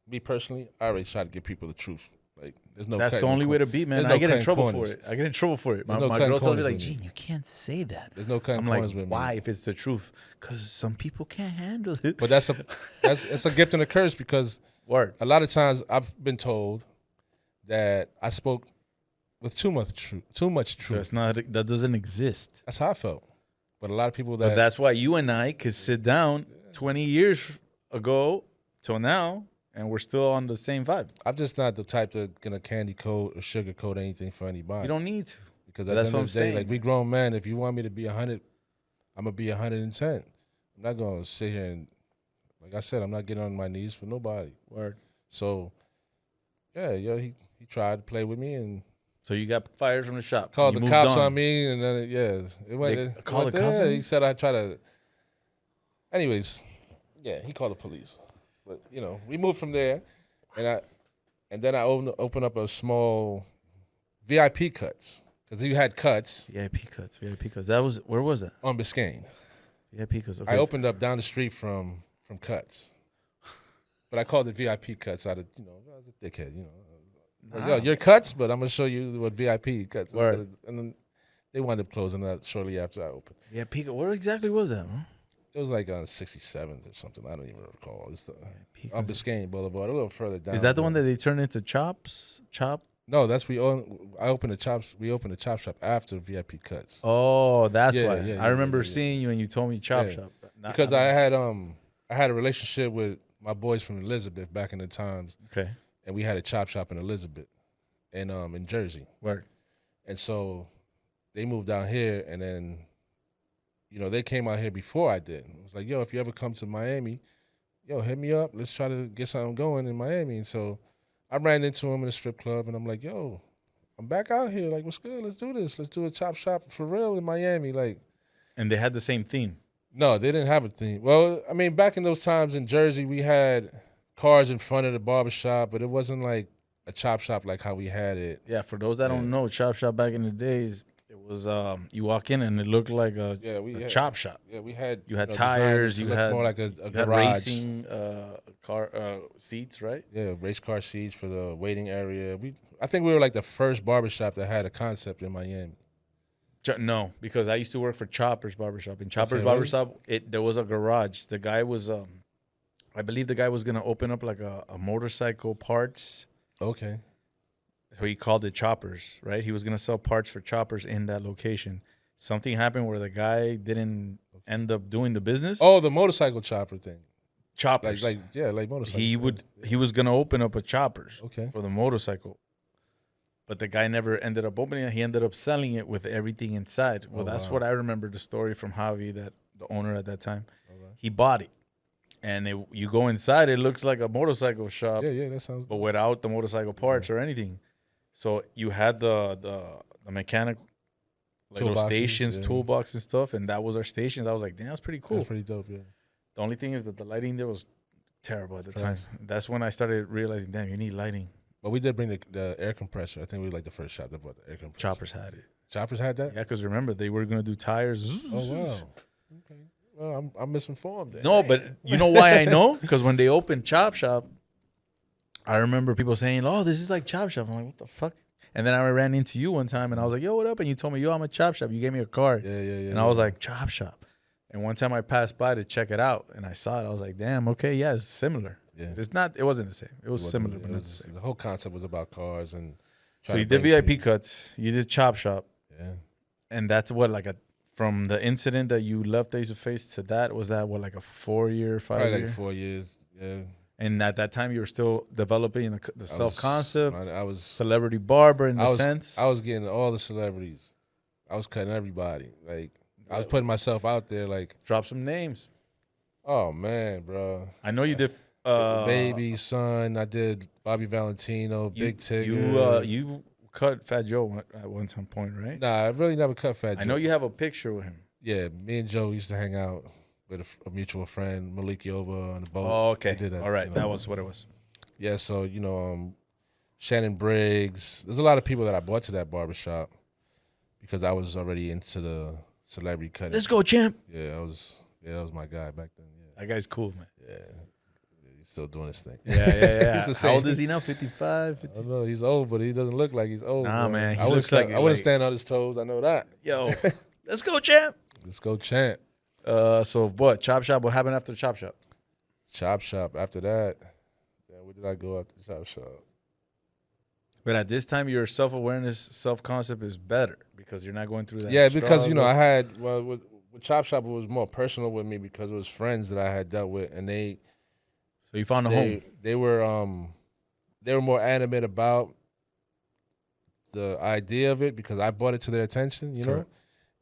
me personally, I always try to give people the truth. Like, there's no. That's the only way to be, man. I get in trouble for it. My girl tells me, like, Gene, you can't say that. There's no cutting corners with me. Why? If it's the truth? Because some people can't handle it. But that's a gift and a curse because a lot of times I've been told that I spoke with too much truth. That doesn't exist. That's how I felt. But a lot of people But that's why you and I could sit down 20 years ago till now, and we're still on the same vibe. I'm just not the type that's gonna candy coat or sugar coat anything for anybody. You don't need to. Because at the end of the day, like, we grown men, if you want me to be 100, I'm gonna be 110. I'm not gonna sit here and, like I said, I'm not getting on my knees for nobody. Word. So, yeah, he tried to play with me, and so you got fired from the shop. Called the cops on me, and then it went. Called the cops. He said I tried to. Anyways, yeah, he called the police, but we moved from there, and then I opened up a small VIP cuts because you had cuts. VIP cuts. That was where was that? On Biscayne. VIP cuts. Okay. I opened up down the street from cuts, but I called it VIP cuts out of I was a dickhead, Like, yo, your cuts, but I'm gonna show you what VIP cuts. And then they wound up closing that shortly after I opened. Yeah, Pico. Where exactly was that, huh? It was like on 67th or something. I don't even recall. It's on Biscayne Boulevard, a little further down. Is that the one that they turned into Chops? No, I opened the chops. We opened the chop shop after VIP cuts. Oh, that's why. Yeah, I remember seeing you and you told me chop shop. Because I had a relationship with my boys from Elizabeth back in the times. Okay. And we had a chop shop in Elizabeth, and in Jersey. Word. And so they moved down here, and then, they came out here before I did. It was like, yo, if you ever come to Miami, yo, hit me up. Let's try to get something going in Miami. And so I ran into him in a strip club, and I'm like, yo, I'm back out here. Like, what's good? Let's do this. Let's do a chop shop for real in Miami. Like, and they had the same theme. No, they didn't have a theme. Well, I mean, back in those times in Jersey, we had cars in front of the barbershop, but it wasn't like a chop shop like how we had it. Yeah, for those that don't know, chop shop back in the days, it was you walk in and it looked like a chop shop. Yeah, we had tires, you had more like a you garage. had racing car seats, right? Yeah, race car seats for the waiting area. I think we were like the first barbershop that had a concept in Miami. No, because I used to work for Chopper's Barbershop. In Chopper's Barbershop, there was a garage. The guy was I believe the guy was going to open up like a motorcycle parts. Okay. So he called it Choppers, right? He was going to sell parts for Choppers in that location. Something happened where the guy didn't end up doing the business. Oh, the motorcycle chopper thing. choppers. Like motorcycles. He was gonna open up a choppers Okay. for the motorcycle, but the guy never ended up opening it. He ended up selling it with everything inside. Well, that's what I remember the story from Javi, that the owner at that time. Right. He bought it, and you go inside, it looks like a motorcycle shop. Yeah, that sounds. But without the motorcycle parts or anything. So you had the mechanic, like those stations, toolbox and stuff, and that was our stations. I was like, damn, that's pretty cool. That's pretty dope, yeah. The only thing is that the lighting there was terrible at the time. That's when I started realizing, damn, you need lighting. But we did bring the air compressor. I think we were like the first shop that brought the air compressor. Choppers had it. Choppers had that? Yeah, because remember, they were going to do tires. Oh, wow. Okay. Well, I'm misinformed then. No, but you know why I know? Because when they opened Chop Shop, I remember people saying, oh, this is like Chop Shop. I'm like, what the fuck? And then I ran into you one time, and I was like, yo, what up? And you told me, yo, I'm a Chop Shop. You gave me a card. Yeah. And I was like, Chop Shop. And one time I passed by to check it out, and I saw it. I was like, damn, okay, yeah, it's similar. Yeah. It wasn't the same. It was similar, but not the same. The whole concept was about cars. And so you did VIP cuts. You did Chop Shop. Yeah. And that's what, from the incident that you left Ace of Face to that, was that what, like a 4-year, 5-year? Like 4 years, yeah. And at that time, you were still developing the self-concept. I was celebrity barber in a sense. I was getting all the celebrities. I was cutting everybody. Like, I was putting myself out there. Like, drop some names. Oh man, bro. I know you did. Baby, Son. I did Bobby Valentino, Big Tigger. You cut Fat Joe at one time point, right? Nah, I really never cut Fat Joe. I know you have a picture with him. Yeah, me and Joe used to hang out with a mutual friend, Malik Yoba, on the boat. Oh, okay. That, all right, that was what it was. Yeah, so Shannon Briggs. There's a lot of people that I brought to that barbershop because I was already into the celebrity cutting. Let's go, champ. Yeah, that was my guy back then. Yeah. That guy's cool, man. Yeah. He's still doing his thing. Yeah. How old is he now? 55? 50? I don't know. He's old, but he doesn't look like he's old. Nah, bro. man. I wouldn't stand on his toes. I know that. Yo, let's go, champ. Let's go, champ. So what? Chop Shop. What happened after Chop Shop? Chop Shop. After that, where did I go after Chop Shop? But at this time, your self-awareness, self-concept is better because you're not going through that. Yeah, because I had with Chop Shop, it was more personal with me because it was friends that I had dealt with, and they. So you found a home. They were more animate about the idea of it because I brought it to their attention, you know,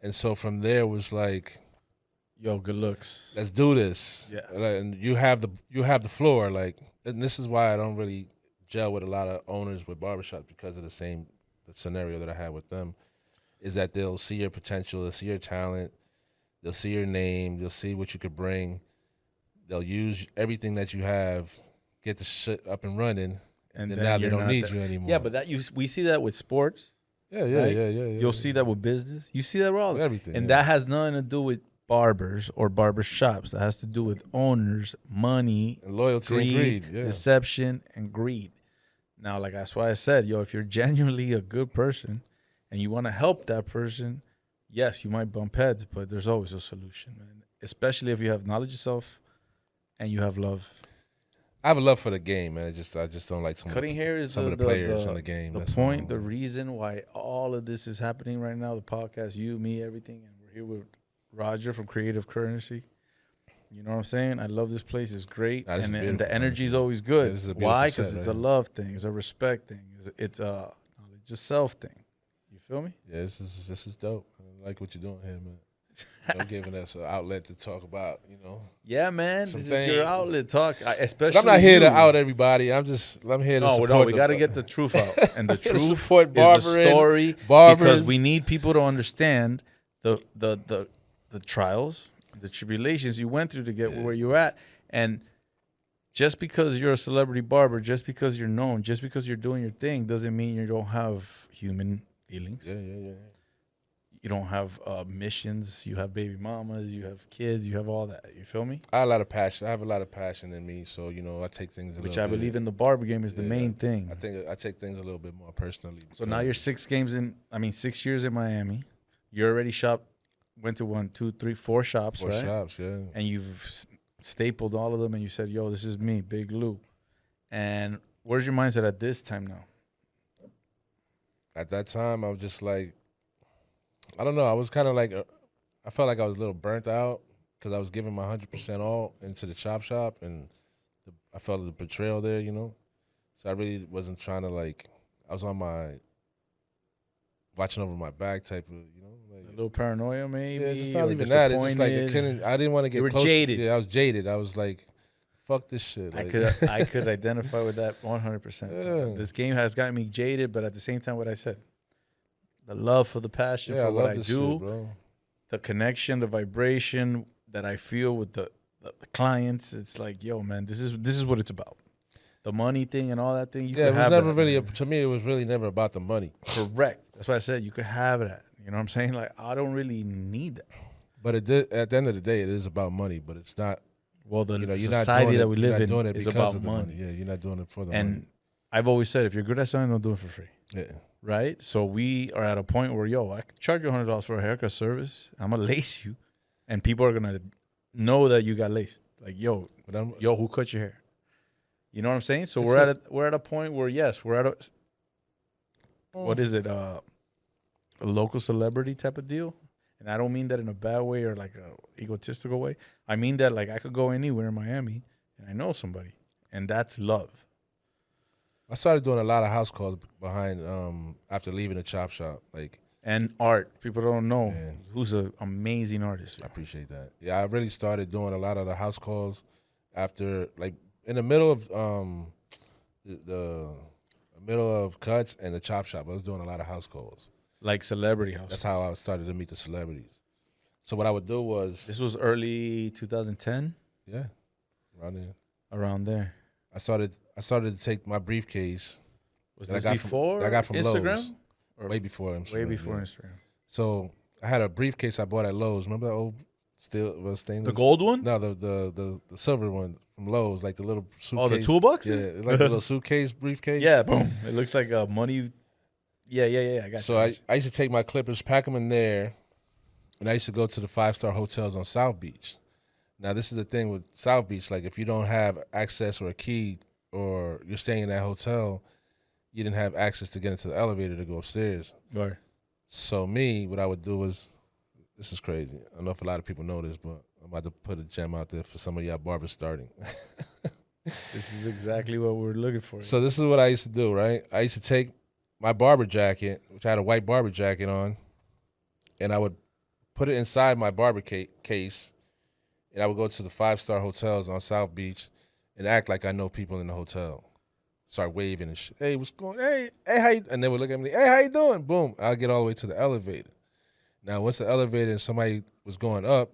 and so from there it was like, yo, good looks. Let's do this. Yeah, and you have the floor, like, and this is why I don't really gel with a lot of owners with barbershops because of the scenario that I had with them, is that they'll see your potential, they'll see your talent, they'll see your name, they'll see what you could bring. They'll use everything that you have, get the shit up and running, and then now they don't need you anymore. Yeah, but we see that with sports. Yeah. You'll see that with business. You see that with all everything, and that has nothing to do with barbers or barber shops. That has to do with owners, money, and loyalty, and greed, deception, and greed. Now, like that's why I said, yo, if you're genuinely a good person and you want to help that person, yes, you might bump heads, but there's always a solution, man. Especially if you have knowledge of yourself. And you have love. I have a love for the game, man. I just don't like cutting hair is some of the players on the game. The reason why all of this is happening right now, the podcast, you, me, everything, and we're here with Roger from Creative Currency. You know what I'm saying? I love this place. It's great, and the energy is always good. Yeah, why? Because it's a love thing. It's a respect thing. It's a knowledge of self thing. You feel me? Yeah, this is dope. I like what you're doing here, man. Giving us an outlet to talk about, Yeah, man. This is your outlet. Talk, especially. But I'm not here to out everybody. I'm here to support. No, we got to get the truth out, and the truth support is the story. Because we need people to understand the trials, the tribulations you went through to get where you're at, and just because you're a celebrity barber, just because you're known, just because you're doing your thing, doesn't mean you don't have human feelings. Yeah. You don't have missions. You have baby mamas. You have kids. You have all that. You feel me? I have a lot of passion. I have a lot of passion in me. So I take things. Which I believe in the barber game is the main thing. I think I take things a little bit more personally. So now you're 6 years in Miami. You already went to 1, 2, 3, 4 shops, right? 4 shops, yeah. And you've stapled all of them, and you said, "Yo, this is me, Big Lou." And where's your mindset at this time now? At that time, I was just like, I don't know. I was kind of like, I felt like I was a little burnt out because I was giving my 100% all into the chop shop, and I felt the betrayal there, you know. So I really wasn't trying to like. I was on my watching over my back type of, you know, like a little paranoia maybe. yeah, it's not or even that. It's just like disappointed. I didn't want to get You were close. jaded. Yeah, I was jaded. I was like, fuck this shit. Like, I could identify with that 100%. Yeah. This game has got me jaded, but at the same time, what I said, the love for the passion yeah, for I what love I this do, shit, bro. the connection, the vibration that I feel with the clients. It's like, yo, man, this is what it's about. The money thing and all that thing. You Yeah, could it was have never that, really man. to me. It was really never about the money. Correct. That's why I said you could have that. You know what I'm saying? Like, I don't really need that. But it did, at the end of the day, it is about money. But it's not. Well, the You know, you're society not doing that we you're live not doing in it is because about of the money. Yeah, you're not doing it for the money. And I've always said, if you're good at something, don't do it for free. Yeah. Right? So we are at a point where, yo, I could charge you $100 for a haircut service. I'm going to lace you. And people are going to know that you got laced. Like, yo, who cut your hair? You know what I'm saying? So we're at a point where, yes, we're at a, what is it? A local celebrity type of deal. And I don't mean that in a bad way or like a egotistical way. I mean that like I could go anywhere in Miami and I know somebody. And that's love. I started doing a lot of house calls behind after leaving the chop shop. Like, and art. People don't know man, who's an amazing artist. I appreciate that. Yeah, I really started doing a lot of the house calls after, like, in the middle of the middle of cuts and the chop shop. I was doing a lot of house calls. Like celebrity house. That's how I started to meet the celebrities. So what I would do was, this was early 2010. Yeah, around there. Around there. I started to take my briefcase. Was this before I got from Instagram? Lowe's. Or way before Instagram. Way before Instagram. So I had a briefcase I bought at Lowe's. Remember that old stainless? The gold one? No, the silver one from Lowe's, like the little suitcase. Oh, the toolbox? Yeah, like the little suitcase briefcase. Yeah, boom. It looks like a money. Yeah. I got So I used to take my clippers, pack them in there, and I used to go to the 5-star hotels on South Beach. Now, this is the thing with South Beach. Like, if you don't have access or a key or you're staying in that hotel, you didn't have access to get into the elevator to go upstairs. Right. So what I would do was, this is crazy. I don't know if a lot of people know this, but I'm about to put a gem out there for some of y'all barbers starting. This is exactly what we're looking for. So this is what I used to do, right? I used to take my barber jacket, which I had a white barber jacket on, and I would put it inside my barber case, and I would go to the 5-star hotels on South Beach and act like I know people in the hotel. Start waving and shit. Hey, what's going on? Hey, how you? And they would look at me, hey, how you doing? Boom. I'll get all the way to the elevator. Now, once the elevator and somebody was going up,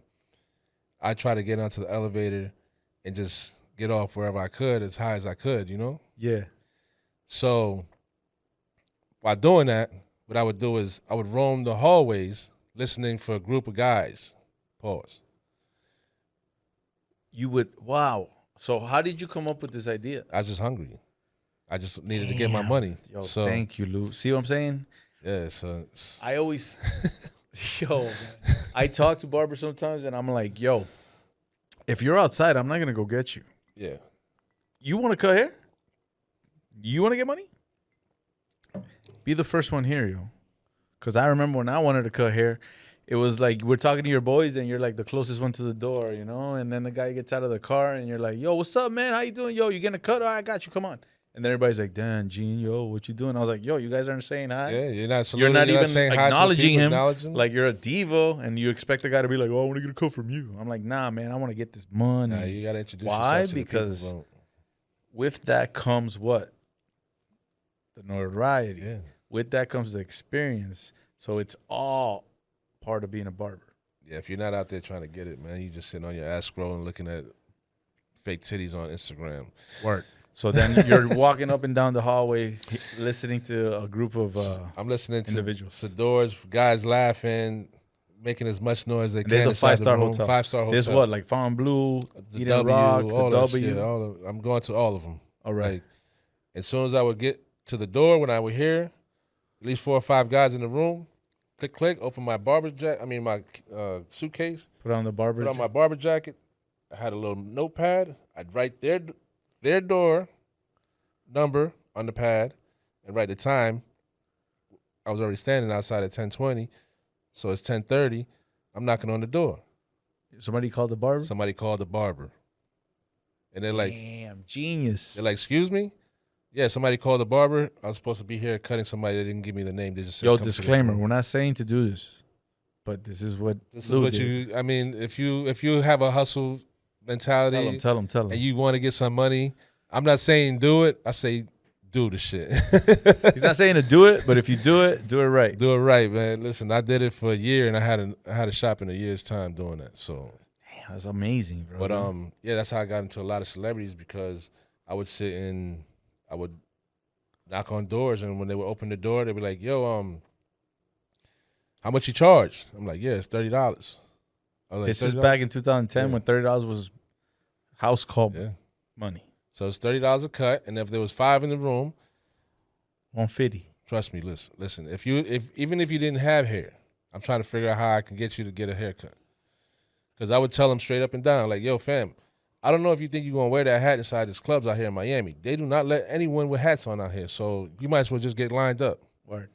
I try to get onto the elevator and just get off wherever I could, as high as I could, you know? Yeah. So while doing that, what I would do is I would roam the hallways listening for a group of guys. Pause. You would, wow. So how did you come up with this idea? I was just hungry. I just needed to get my money. Yo, so, thank you, Lou. See what I'm saying? Yeah, so I always, yo, man. I talk to barbers sometimes and I'm like, yo, if you're outside, I'm not going to go get you. Yeah. You want to cut hair? You want to get money? Be the first one here, yo. Because I remember when I wanted to cut hair, it was like we're talking to your boys and you're like the closest one to the door, you know? And then the guy gets out of the car and you're like, yo, what's up, man? How you doing? Yo, you getting a cut? All right, I got you. Come on. And then everybody's like, damn, Gene, yo, what you doing? I was like, yo, you guys aren't saying hi. Yeah, you're not even saying hi to acknowledging people, him. acknowledge him. Like you're a diva and you expect the guy to be like, oh, I want to get a cut from you. I'm like, nah, man, I want to get this money. Nah, you got to introduce Why? yourself to Because the people, with that comes what? The notoriety. Yeah. With that comes the experience. So it's all part of being a barber. Yeah, if you're not out there trying to get it, man, you just sitting on your ass scrolling, looking at fake titties on Instagram. Word. So then you're walking up and down the hallway, listening to a group of I'm listening individuals. to Sadors, guys laughing, making as much noise as they can. There's a inside the 5-star room. hotel. 5-star hotel. There's what, like Fontainebleau, The Eden W, Rock, all the that W. shit, I'm going to all of them. All right. Like, as soon as I would get to the door, when I would hear at least 4 or 5 guys in the room, click, click, open my my suitcase, Put on the barber. put on my barber jacket. I had a little notepad. I'd write their door number on the pad and write the time. I was already standing outside at 10:20, so it's 10:30. I'm knocking on the door. Somebody called the barber? Somebody called the barber. And they're like, damn, genius. They're like, excuse me? Yeah, somebody called the barber. I was supposed to be here cutting somebody. They didn't give me the name. They just said, yo, disclaimer, we're not saying to do this. But this is what you, I mean, if you have a hustle mentality. Tell him. And you want to get some money, I'm not saying do it. I say do the shit. He's not saying to do it, but if you do it right. Do it right, man. Listen, I did it for a year, and I had a shop in a year's time doing that. So, damn, that's amazing, bro. But yeah, that's how I got into a lot of celebrities because I would I would knock on doors, and when they would open the door, they'd be like, "Yo, how much you charge?" I'm like, "Yeah, it's $30." Like, this is back in 2010 when $30 was house call money. So it's $30 a cut, and if there was 5 in the room, $150. Trust me, listen. Even if you didn't have hair, I'm trying to figure out how I can get you to get a haircut. Because I would tell them straight up and down, like, yo, fam, I don't know if you think you're gonna wear that hat inside these clubs out here in Miami. They do not let anyone with hats on out here, so you might as well just get lined up. Word.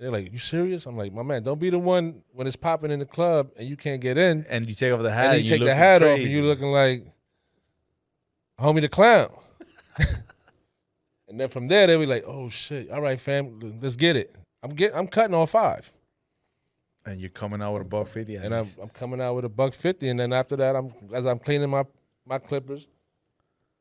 They're like, you serious? I'm like, my man, don't be the one when it's popping in the club and you can't get in. And you take off the hat. And you take the hat off and you looking like Homie the Clown. And then from there, they'll be like, oh, shit. All right, fam, let's get it. I'm cutting all 5. And you're coming out with $150. And I'm coming out with $150. And then after that, as I'm cleaning my clippers,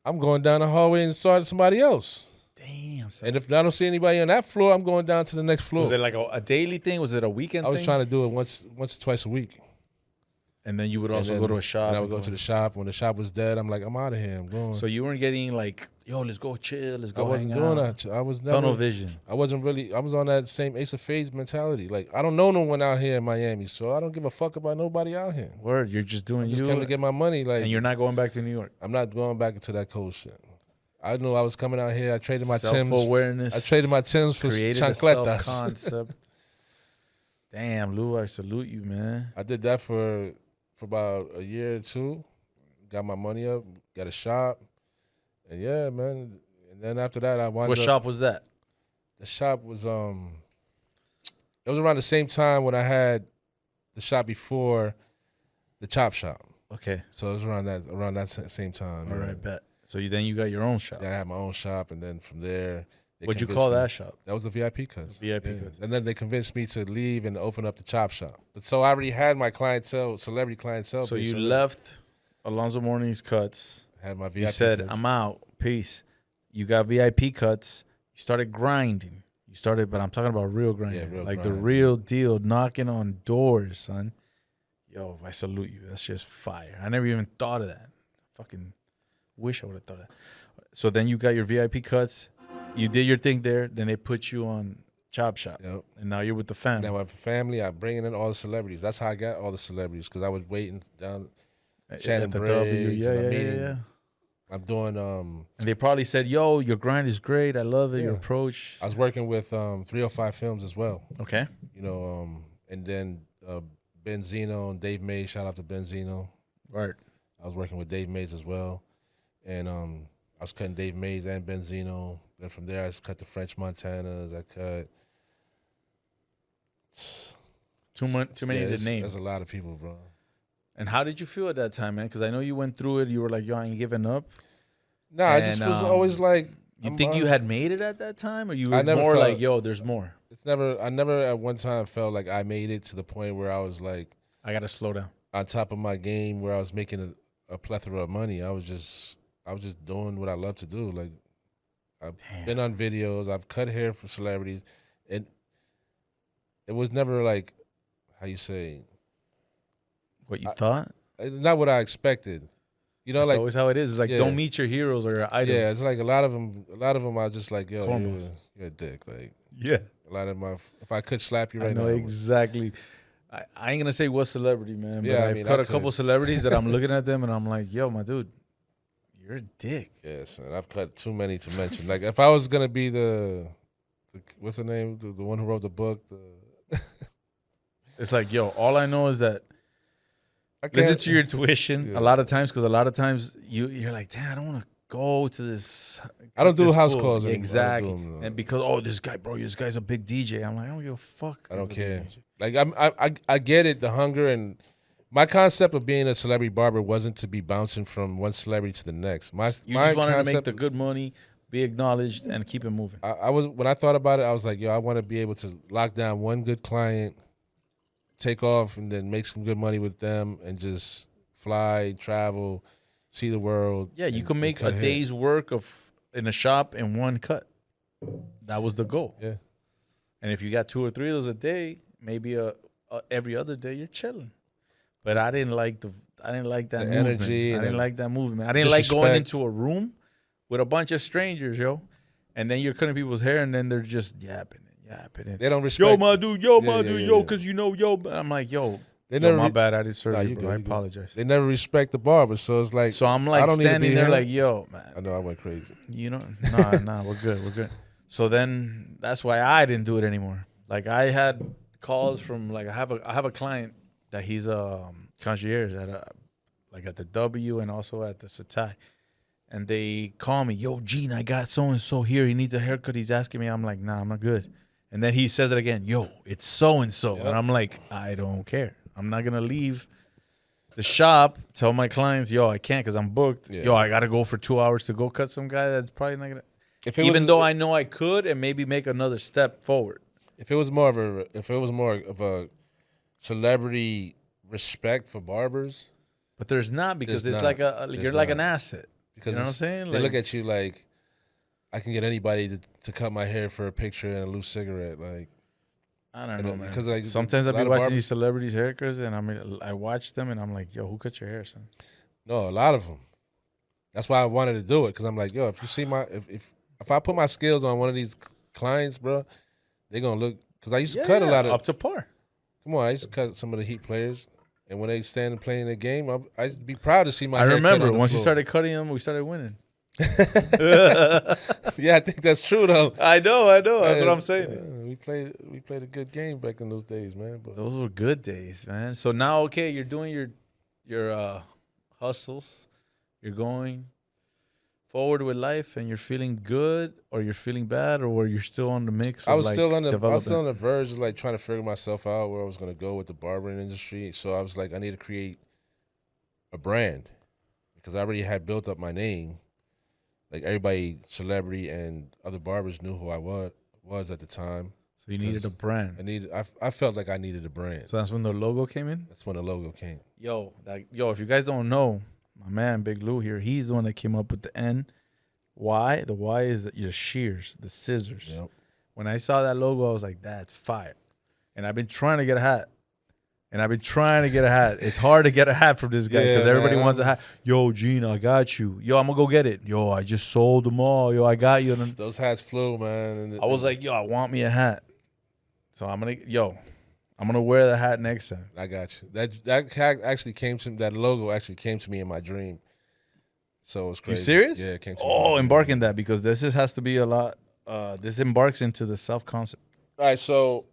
I'm going down the hallway and starting somebody else. Damn. Son. And if I don't see anybody on that floor, I'm going down to the next floor. Was it like a daily thing? Was it a weekend thing? I was trying to do it once or twice a week. And then you would also go to a shop. And I would go to the shop. When the shop was dead, I'm like, I'm out of here. I'm going. So you weren't getting like, yo, let's go chill. Let's go. I wasn't doing that. I was never, tunnel vision. I wasn't really. I was on that same Ace of Spades mentality. Like, I don't know no one out here in Miami, so I don't give a fuck about nobody out here. Word, you're just doing just coming to get my money. Like, and you're not going back to New York. I'm not going back into that cold shit. I knew I was coming out here. I traded my Timbs. Self-awareness. I traded my Timbs for chancletas. Self-concept. Damn, Lou, I salute you, man. I did that for about a year or 2. Got my money up. Got a shop. And yeah, man. And then after that, I wound up. What shop was that? The shop was it was around the same time when I had the shop before the chop shop. Okay. So it was around that same time. All right, bet. So then you got your own shop. Yeah, I had my own shop, and then from there, what'd you call that shop? That was the VIP Cuts. VIP Cuts. And then they convinced me to leave and open up the chop shop. But so I already had my clientele, celebrity clientele. So you left Alonzo Mourning's Cuts. Had my VIP. You said, cuts. I'm out. Peace. You got VIP Cuts. You started grinding. But I'm talking about real grinding. Yeah, the real deal, knocking on doors, son. Yo, I salute you. That's just fire. I never even thought of that. Fucking wish I would have thought of that. So then you got your VIP Cuts. You did your thing there. Then they put you on Chop Shop. Yep. And now you're with the family. Now with the family, I'm bringing in all the celebrities. That's how I got all the celebrities, because I was waiting down Shannon at the Briggs. W. Yeah. I'm doing and they probably said, yo, your grind is great. I love it. Your approach. I was working with 305 Films as well. Okay. You know, and then Benzino and Dave Mays. Shout out to Benzino. Right. I was working with Dave Mays as well. And I was cutting Dave Mays and Benzino. Then from there, I just cut the French Montanas. I cut too many to name. There's a lot of people, bro. And how did you feel at that time, man? Because I know you went through it. You were like, yo, I ain't giving up. Nah, I just was always like. You think you had made it at that time? Or you were more like, yo, there's more? I never at one time felt like I made it to the point where I was like. I got to slow down. On top of my game, where I was making a plethora of money. I was just doing what I love to do. Like, I've been on videos. I've cut hair for celebrities. And it was never like, how you say. What you thought? Not what I expected. You know, that's like always how it is. It's like, don't meet your heroes or your idols. Yeah, it's like a lot of them are just like, yo, you're a dick. Like, yeah. A lot of them, if I could slap you right now. I know exactly. I ain't going to say what celebrity, man. But Yeah, I've cut a couple celebrities that I'm looking at them and I'm like, yo, my dude, you're a dick. Yes, and I've cut too many to mention. Like, if I was going to be the what's the name? The one who wrote the book. It's like, yo, all I know is that listen to your tuition a lot of times, because a lot of times you're like, damn, I don't want to go to this. I don't do house calls anymore. Exactly. And because, this guy's a big DJ. I'm like, I don't give a fuck. I don't care. Like, I get it, the hunger, My concept of being a celebrity barber wasn't to be bouncing from one celebrity to the next. You just wanted to make the good money, be acknowledged, and keep it moving. I was when I thought about it, I was like, yo, I want to be able to lock down one good client, take off, and then make some good money with them, and just fly, travel, see the world. Yeah, you can make a day's work in a shop in one cut. That was the goal. Yeah. And if you got 2 or 3 of those a day, maybe every other day you're chilling. But I didn't like that movement. Energy. I didn't like that movement. I didn't like going into a room with a bunch of strangers, yo. And then you're cutting people's hair, and then they're just yapping. They don't respect. Yo, my dude. Yo, because yo. I'm like, yo. My bad. I didn't serve you, bro. I apologize. They never respect the barber, so it's like. So I'm like standing there like, yo, man. I know I went crazy. You know, nah, we're good. So then that's why I didn't do it anymore. Like I had calls from like I have a client that he's a concierge at the W and also at the Satai. And they call me, yo, Gene, I got so-and-so here. He needs a haircut. He's asking me. I'm like, nah, I'm not good. And then he says it again, yo, it's so-and-so. Yep. And I'm like, I don't care. I'm not going to leave the shop, tell my clients, yo, I can't because I'm booked. Yeah. Yo, I got to go for 2 hours to go cut some guy that's probably not going to. Even though I know I could and maybe make another step forward. If it was more of a celebrity respect for barbers. But there's not because it's like you're like an asset. Because you know what I'm saying? They look at you like I can get anybody to cut my hair for a picture and a loose cigarette. Like I don't know, man. Because like sometimes I be watching these celebrities' haircuts and I watch them and I'm like, yo, who cut your hair, son? No, a lot of them. That's why I wanted to do it because I'm like, yo, if you see if I put my skills on one of these clients, bro, they're gonna look. Because I used to cut a lot of up to par. Come on, I used to cut some of the Heat players. And when they stand and playing the game, I'd be proud to see my hair. I remember once you started cutting them, we started winning. Yeah, I think that's true though. I know. That's what I'm saying. We played a good game back in those days, man. But those were good days, man. So now, okay, you're doing your hustles. You're going forward with life, and you're feeling good, or you're feeling bad, or you're still on the mix. I was still on the verge of like trying to figure myself out where I was going to go with the barbering industry. So I was like, I need to create a brand because I already had built up my name. Like everybody, celebrity and other barbers knew who I was at the time. So you needed a brand. I felt like I needed a brand. So that's when the logo came in? That's when the logo came. Yo, if you guys don't know, my man Big Lou here, he's the one that came up with the N. Y. The Y is your shears, the scissors. Yep. When I saw that logo, I was like, that's fire. And I've been trying to get a hat. It's hard to get a hat from this guy because everybody wants a hat. Yo, Gene, I got you. Yo, I'm going to go get it. Yo, I just sold them all. Yo, I got you. Those hats flew, man. I was like, yo, I want me a hat. So I'm going to wear the hat next time. I got you. That hat actually that logo actually came to me in my dream. So it was crazy. You serious? Yeah, it came to me. Embark in that because this has to be a lot. This embarks into the self-concept. All right, so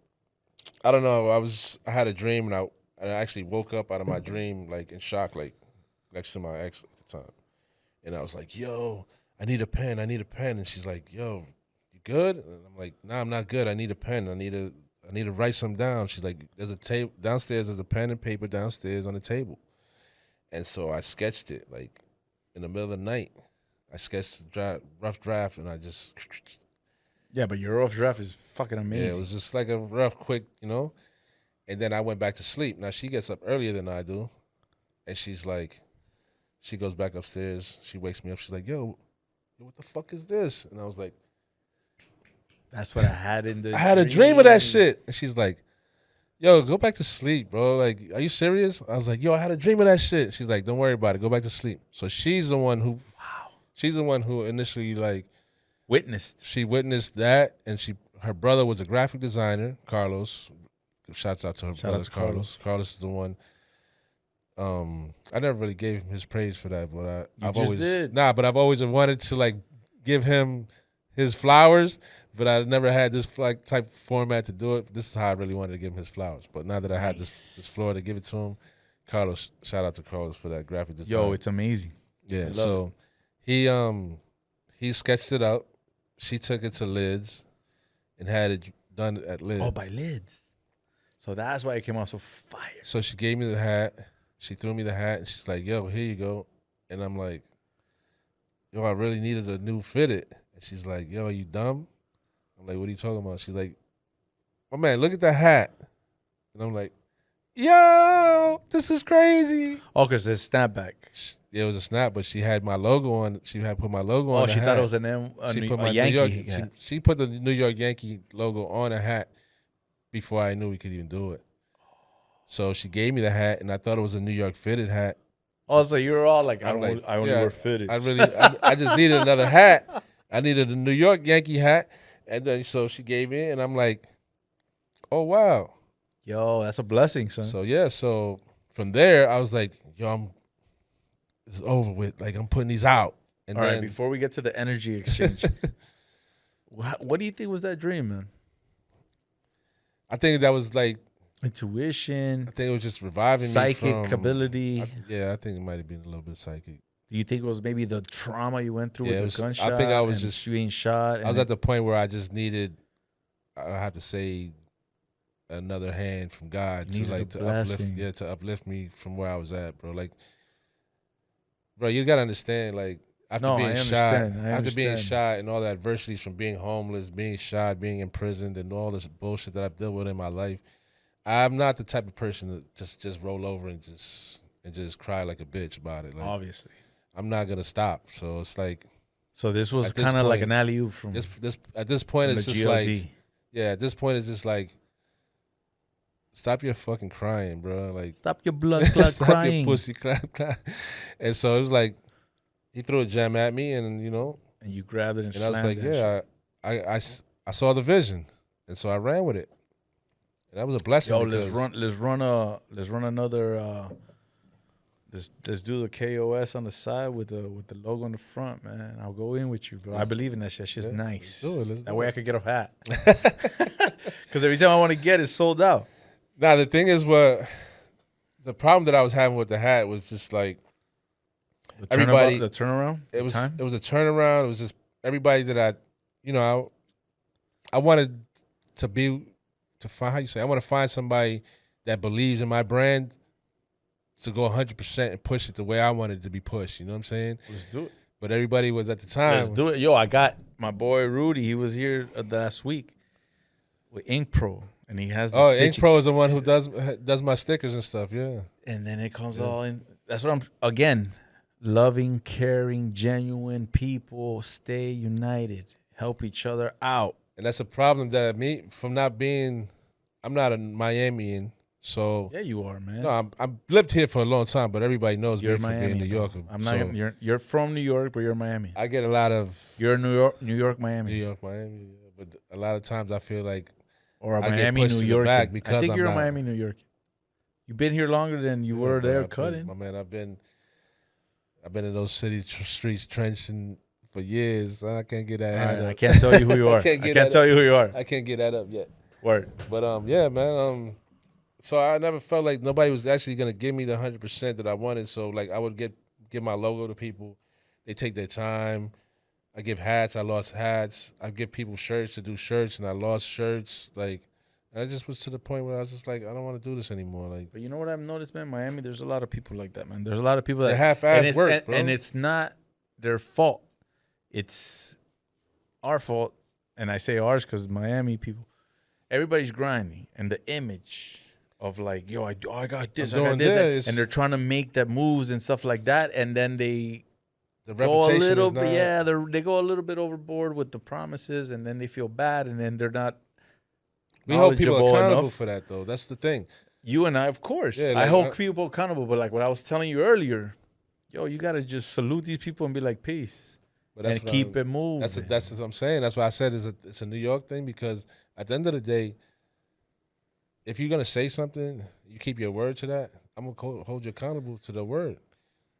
I don't know. I had a dream and I actually woke up out of my dream like in shock, like next to my ex at the time, and I was like, "Yo, I need a pen. And she's like, "Yo, you good?" And I'm like, "Nah, I'm not good. I need a pen. I need to write something down." She's like, "There's a table downstairs. There's a pen and paper downstairs on the table." And so I sketched it like in the middle of the night. I sketched a rough draft, and I just. Yeah, but your rough draft is fucking amazing. Yeah, it was just like a rough, quick, And then I went back to sleep. Now, she gets up earlier than I do. And she's like, she goes back upstairs. She wakes me up. She's like, yo, what the fuck is this? And I was like. That's what I had in the I had a dream of that shit. And she's like, yo, go back to sleep, bro. Like, are you serious? I was like, yo, I had a dream of that shit. She's like, don't worry about it. Go back to sleep. So she's the one who. Wow. She's the one who initially, like. She witnessed that, and her brother was a graphic designer, Carlos. Shouts out to her brother, Carlos. Carlos is the one. I never really gave him his praise for that, but I've always did. But I've always wanted to like give him his flowers, but I never had this like type of format to do it. This is how I really wanted to give him his flowers. But now that I had this floor to give it to him, Carlos, shout out to Carlos for that graphic design. Yo, it's amazing. Yeah, so he sketched it out. She took it to Lids and had it done at Lids. Oh, by Lids. So that's why it came out so fire. So she gave me the hat. She threw me the hat, and she's like, "Yo, here you go." And I'm like, "Yo, I really needed a new fitted." And she's like, "Yo, are you dumb?" I'm like, "What are you talking about?" She's like, "My man, look at the hat." And I'm like, "Yo, this is crazy." Oh, because it's snapback. Yeah, it was a snap, but she had my logo on. She had put my logo on. Oh, the she hat. thought it was She put a my Yankee. New York. She put the New York Yankee logo on a hat before I knew we could even do it. So she gave me the hat, and I thought it was a New York fitted hat. Oh, so you were all like, I only wear fitted. I just needed another hat. I needed a New York Yankee hat, and then so she gave it, and I'm like, oh wow, Yo, that's a blessing, son. So yeah, so from there I was like, yo, it's over with. Like I'm putting these out. And all then, right, before we get to the energy exchange, what do you think was that dream, man? I think that was like intuition. I think it was just reviving psychic me from, ability. I think it might have been a little bit psychic. Do you think it was maybe the trauma you went through with the gunshot? I think I was just being shot. I was at the point where I just needed, I have to say, another hand from God to uplift me from where I was at, bro. Like, bro, you gotta understand, like after being shot and all the adversities from being homeless, being shot, being imprisoned, and all this bullshit that I've dealt with in my life, I'm not the type of person to just roll over and just cry like a bitch about it. Like, obviously, I'm not gonna stop. So it's like, so this was kind of like an alley-oop from this. At this point, it's just like, yeah. At this point, it's just like, stop your fucking crying, bro. Like, stop your blood clot stop crying, your pussy clot. And so it was like, he threw a gem at me, and and you grabbed it and I was like, yeah, I saw the vision, and so I ran with it. And that was a blessing. Yo, let's run another. Let's do the K.O.S. on the side with the logo on the front, man. I'll go in with you, bro. I believe in that shit. That shit's nice. That way I could get a hat. Because every time I want to get it, sold out. Now the thing is, the problem that I was having with the hat was just like the turnaround. It was a turnaround. It was just everybody that I wanted to find. How you say? I want to find somebody that believes in my brand to go 100% and push it the way I wanted it to be pushed. You know what I'm saying? Let's do it. But everybody was at the time. Let's do it. Yo, I got my boy Rudy. He was here last week with Ink Pro, and he has. Ink Pro is the one who does my stickers and stuff. Yeah. And then it comes all in. That's what I'm again. Loving, caring, genuine people. Stay united. Help each other out. And that's a problem that I'm not a Miamian. So yeah, you are, man. No, I've lived here for a long time, but everybody knows me for being New Yorker. I'm not. You're from New York, but you're Miami. I get a lot of. You're New York, Miami. New York, Miami. Yeah. But a lot of times I feel like, or a Miami, New York. I think you're a Miami, New York. You've been here longer than you were there cutting. My man, I've been in those city streets trenching for years. I can't get that hat up. I can't tell you who you are. I can't tell you who you are. I can't get that up yet. Word. But yeah, man. So I never felt like nobody was actually gonna give me the 100% that I wanted. So like I would give my logo to people. They take their time. I give hats. I lost hats. I give people shirts to do shirts, and I lost shirts. Like, and I just was to the point where I was just like, I don't want to do this anymore. Like, but you know what I've noticed, man? Miami, there's a lot of people like that, man. There's a lot of people that half-ass work, bro. And it's not their fault. It's our fault, and I say ours because Miami people, everybody's grinding, and the image of like, yo, I got this, I got this, and they're trying to make that moves and stuff like that, and then they go a little bit, they go a little bit overboard with the promises, and then they feel bad, and then they're not. We hold people accountable for that, though. That's the thing. You and I, of course, I hold people accountable, but like what I was telling you earlier, yo, you gotta just salute these people and be like, peace, and keep it moving. That's what I'm saying. That's why I said it's a New York thing, because at the end of the day, if you're gonna say something, you keep your word to that. I'm gonna hold you accountable to the word.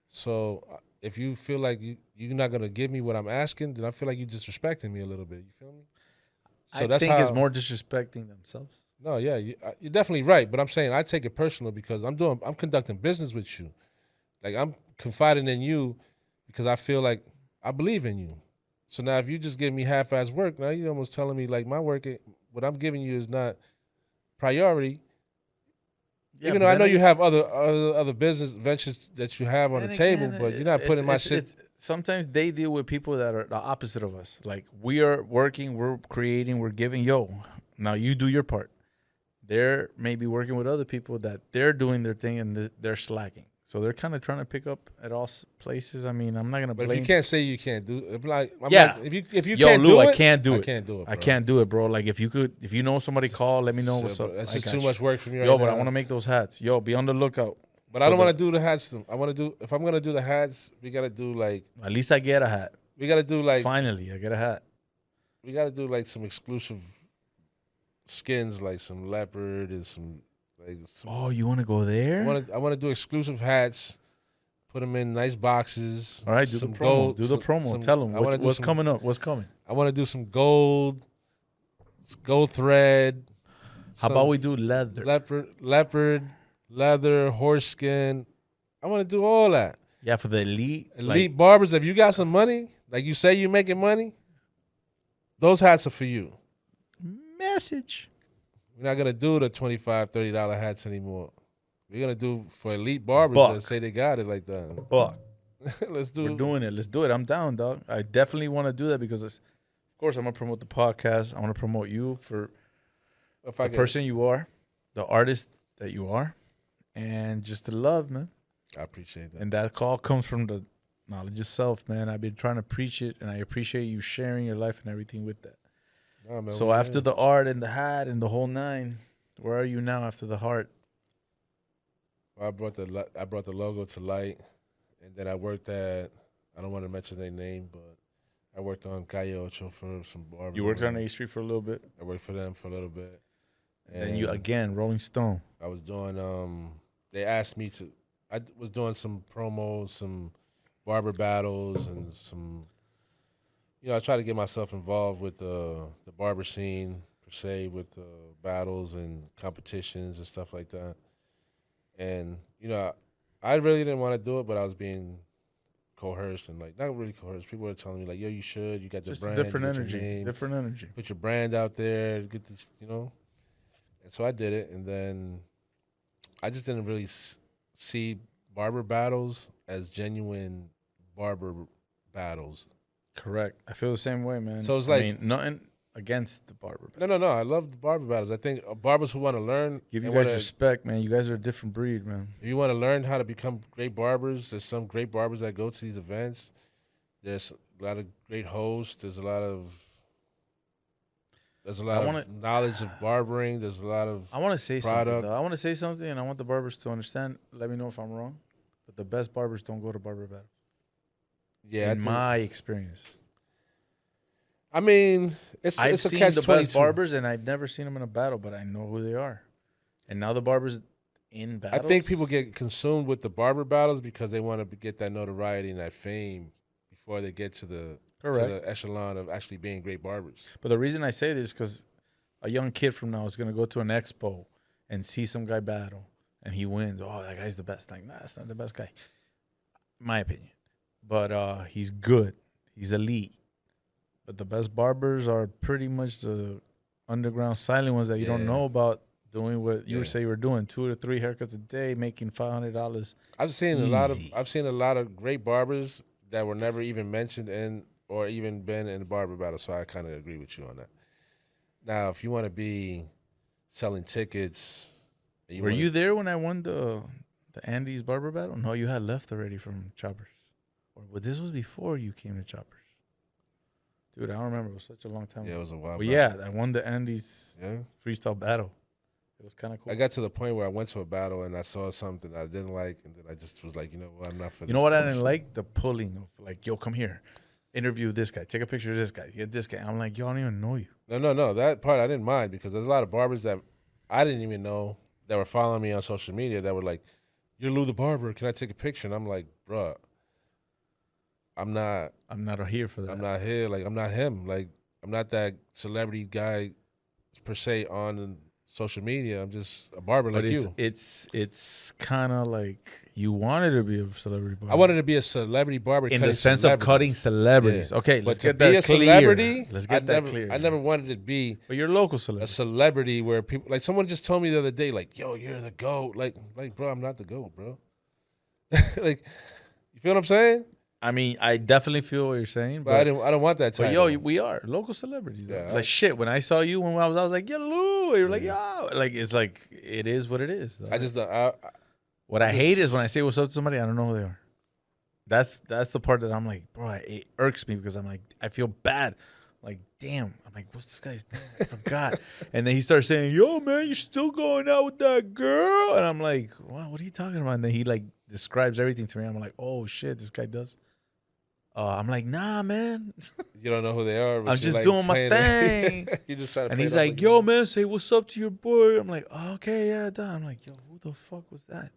So if you feel like you're not gonna give me what I'm asking, then I feel like you're disrespecting me a little bit. You feel me? So I think it's more disrespecting themselves. No, yeah, you're definitely right. But I'm saying I take it personal because I'm conducting business with you. Like I'm confiding in you because I feel like I believe in you. So now if you just give me half-ass work, now you're almost telling me like my work, what I'm giving you is not priority. Yeah, Even but though I then know you again- have other business ventures that you have on the then table, again, but you're not putting my shit. Sometimes they deal with people that are the opposite of us. Like we are working, we're creating, we're giving. Yo, now you do your part. They're maybe working with other people that they're doing their thing and they're slacking. So they're kind of trying to pick up at all places. I mean, I'm not gonna But blame. if you can't say you can't do, if like, I'm Yeah. like, if you Yo, can't Lou, do I it, can't do it. I can't do it. Bro. I can't do it, bro. Like if you know somebody, call. Let me know what's Shit, up. bro, that's I just got too you. much work for me right Yo, now. but I want to make those hats. Yo, be on the lookout. But I don't want to do the hats. I want to do. If I'm gonna do the hats, we gotta do like. At least I get a hat. We gotta do like. Finally, I get a hat. We gotta do like some exclusive skins, like some leopard and some. Like some, Oh, you want to go there? I want to do exclusive hats. Put them in nice boxes. All right, do some the promo. gold, Do the promo. Tell them what's coming up. What's coming? I want to do some gold thread. How about we do leather? Leopard, leather, horse skin. I want to do all that. Yeah, for the elite. Barbers, if you got some money, like you say you're making money, those hats are for you. Message. We're not going to do the $25, $30 hats anymore. We're going to do for elite barbers that say they got it like that. Buck. Let's do We're doing it. Let's do it. I'm down, dog. I definitely want to do that because, of course, I'm going to promote the podcast. I want to promote you for the person you are, the artist that you are, and just the love, man. I appreciate that. And that call comes from the knowledge of self, man. I've been trying to preach it, and I appreciate you sharing your life and everything with that. Nah, man, so after the art and the hat and the whole nine, where are you now after the heart? Well, I brought the logo to light, and then I worked at, I don't want to mention their name, but I worked on K.O.S for some barbers. You worked on A Street for a little bit? I worked for them for a little bit. And then you, again, Rolling Stone. I was doing, they asked me to, I was doing some promos, some barber battles, and some, I try to get myself involved with the barber scene, per se, with battles and competitions and stuff like that. And, I really didn't want to do it, but I was being coerced and, like, not really coerced. People were telling me, like, yo, you should. You got the brand. Just different energy. Different energy. Put your brand out there. Get this, And so I did it, and then I just didn't really see barber battles as genuine barber battles. Correct. I feel the same way, man. So it's like, I mean, nothing against the barber battle. No. I love the barber battles. I think barbers who want to learn. Give you guys respect, man. You guys are a different breed, man. If you want to learn how to become great barbers, there's some great barbers that go to these events. There's a lot of great hosts. There's a lot of knowledge of barbering. There's a lot of I want to say something, though. I want to say something, and I want the barbers to understand. Let me know if I'm wrong. But the best barbers don't go to barber battles. Yeah, in my experience. I mean, I've it's a seen catch the 22. best barbers, and I've never seen them in a battle, but I know who they are. And now the barbers in battles. I think people get consumed with the barber battles because they want to get that notoriety and that fame before they get to the echelon of actually being great barbers. But the reason I say this is because a young kid from now is going to go to an expo and see some guy battle, and he wins. Oh, that guy's the best. Like, nah, that's not the best guy. My opinion. But he's good. He's elite. But the best barbers are pretty much the underground silent ones that you don't know about doing what you say you were doing, 2 to 3 haircuts a day, making $500. I've seen a lot of great barbers that were never even mentioned in or even been in the barber battle. So I kind of agree with you on that. Now, if you want to be selling tickets, were you there when I won the Andes barber battle? No, you had left already from Choppers. Or this was before you came to Choppers. Dude, I don't remember. It was such a long time ago. Yeah, it was a while But back. yeah, I won the Andes freestyle battle. It was kind of cool. I got to the point where I went to a battle and I saw something I didn't like, and then I just was like, you know what, I'm not for this. You know what I didn't like? The pulling of, like, yo, come here. Interview this guy. Take a picture of this guy. Get this guy. I'm like, yo, I don't even know you. No. That part I didn't mind because there's a lot of barbers that I didn't even know that were following me on social media that were like, you're Lou the Barber. Can I take a picture? And I'm like, bruh, I'm not here for that. I'm not here. Like, I'm not him. Like, I'm not that celebrity guy per se on social media. I'm just a barber like you. It's kind of like you wanted to be a celebrity barber. I wanted to be a celebrity barber in the sense of cutting celebrities. Yeah. Okay, let's but get to be that a clear. Celebrity, Let's get that clear. I never wanted to be but you're a local a celebrity. celebrity where people like someone just told me the other day, like, yo, you're the GOAT. Like bro, I'm not the GOAT, bro. Like, you feel what I'm saying? I mean, I definitely feel what you're saying, But I don't want that title. But yo, we are local celebrities. Yeah, like shit. When I saw you when I was like, yo, Lou. You're like, yo, like it's like it is what it is. Though. I just what I hate is when I say what's up to somebody, I don't know who they are. That's the part that I'm like, bro, it irks me because I'm like, I feel bad. Like, damn. I'm like, what's this guy's name? I forgot. And then he starts saying, yo, man, you're still going out with that girl. And I'm like, what are you talking about? And then he like describes everything to me. I'm like, oh shit, this guy does. I'm like, nah, man. You don't know who they are. But I'm just like doing my thing. You just trying to. And he's like, yo, man, say what's up to your boy. I'm like, oh, okay, yeah, done. I'm like, yo, who the fuck was that?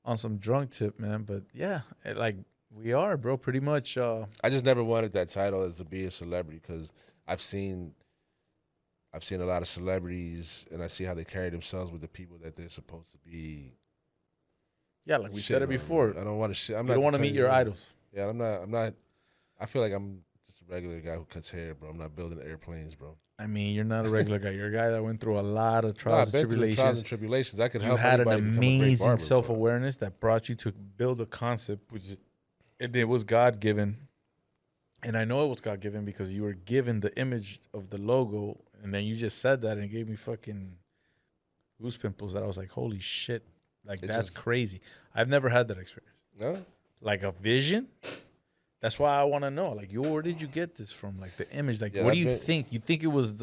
On some drunk tip, man. But yeah, like we are, bro, pretty much. I just never wanted that title as to be a celebrity because I've seen a lot of celebrities and I see how they carry themselves with the people that they're supposed to be. Yeah, like we said it before. I don't want to shit. You don't want to meet your idols. Yeah, I'm not. I feel like I'm just a regular guy who cuts hair, bro. I'm not building airplanes, bro. I mean, you're not a regular guy. You're a guy that went through a lot of trials and tribulations. I could you help. You had an amazing barber, self-awareness that brought you to build a concept, which it was God-given. And I know it was God-given because you were given the image of the logo, and then you just said that and it gave me fucking goose pimples that I was like, holy shit. Like, that's crazy. I've never had that experience. No? Like a vision? That's why I want to know. Like, where did you get this from? Like, the image. Like, what do you think? You think it was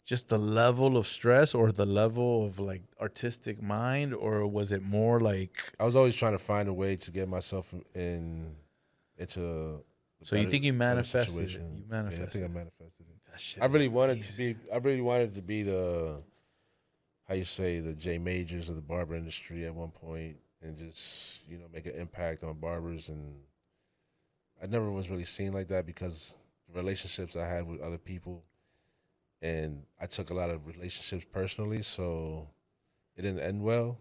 just the level of stress or the level of, like, artistic mind? Or was it more like... I was always trying to find a way to get myself into... So you think you manifested it? You manifested Yeah, I think I manifested it. That shit I really wanted to be the... How you say, the J Majors of the barber industry at one point, and just, you know, make an impact on barbers. And I never was really seen like that because the relationships I had with other people, and I took a lot of relationships personally, so it didn't end well.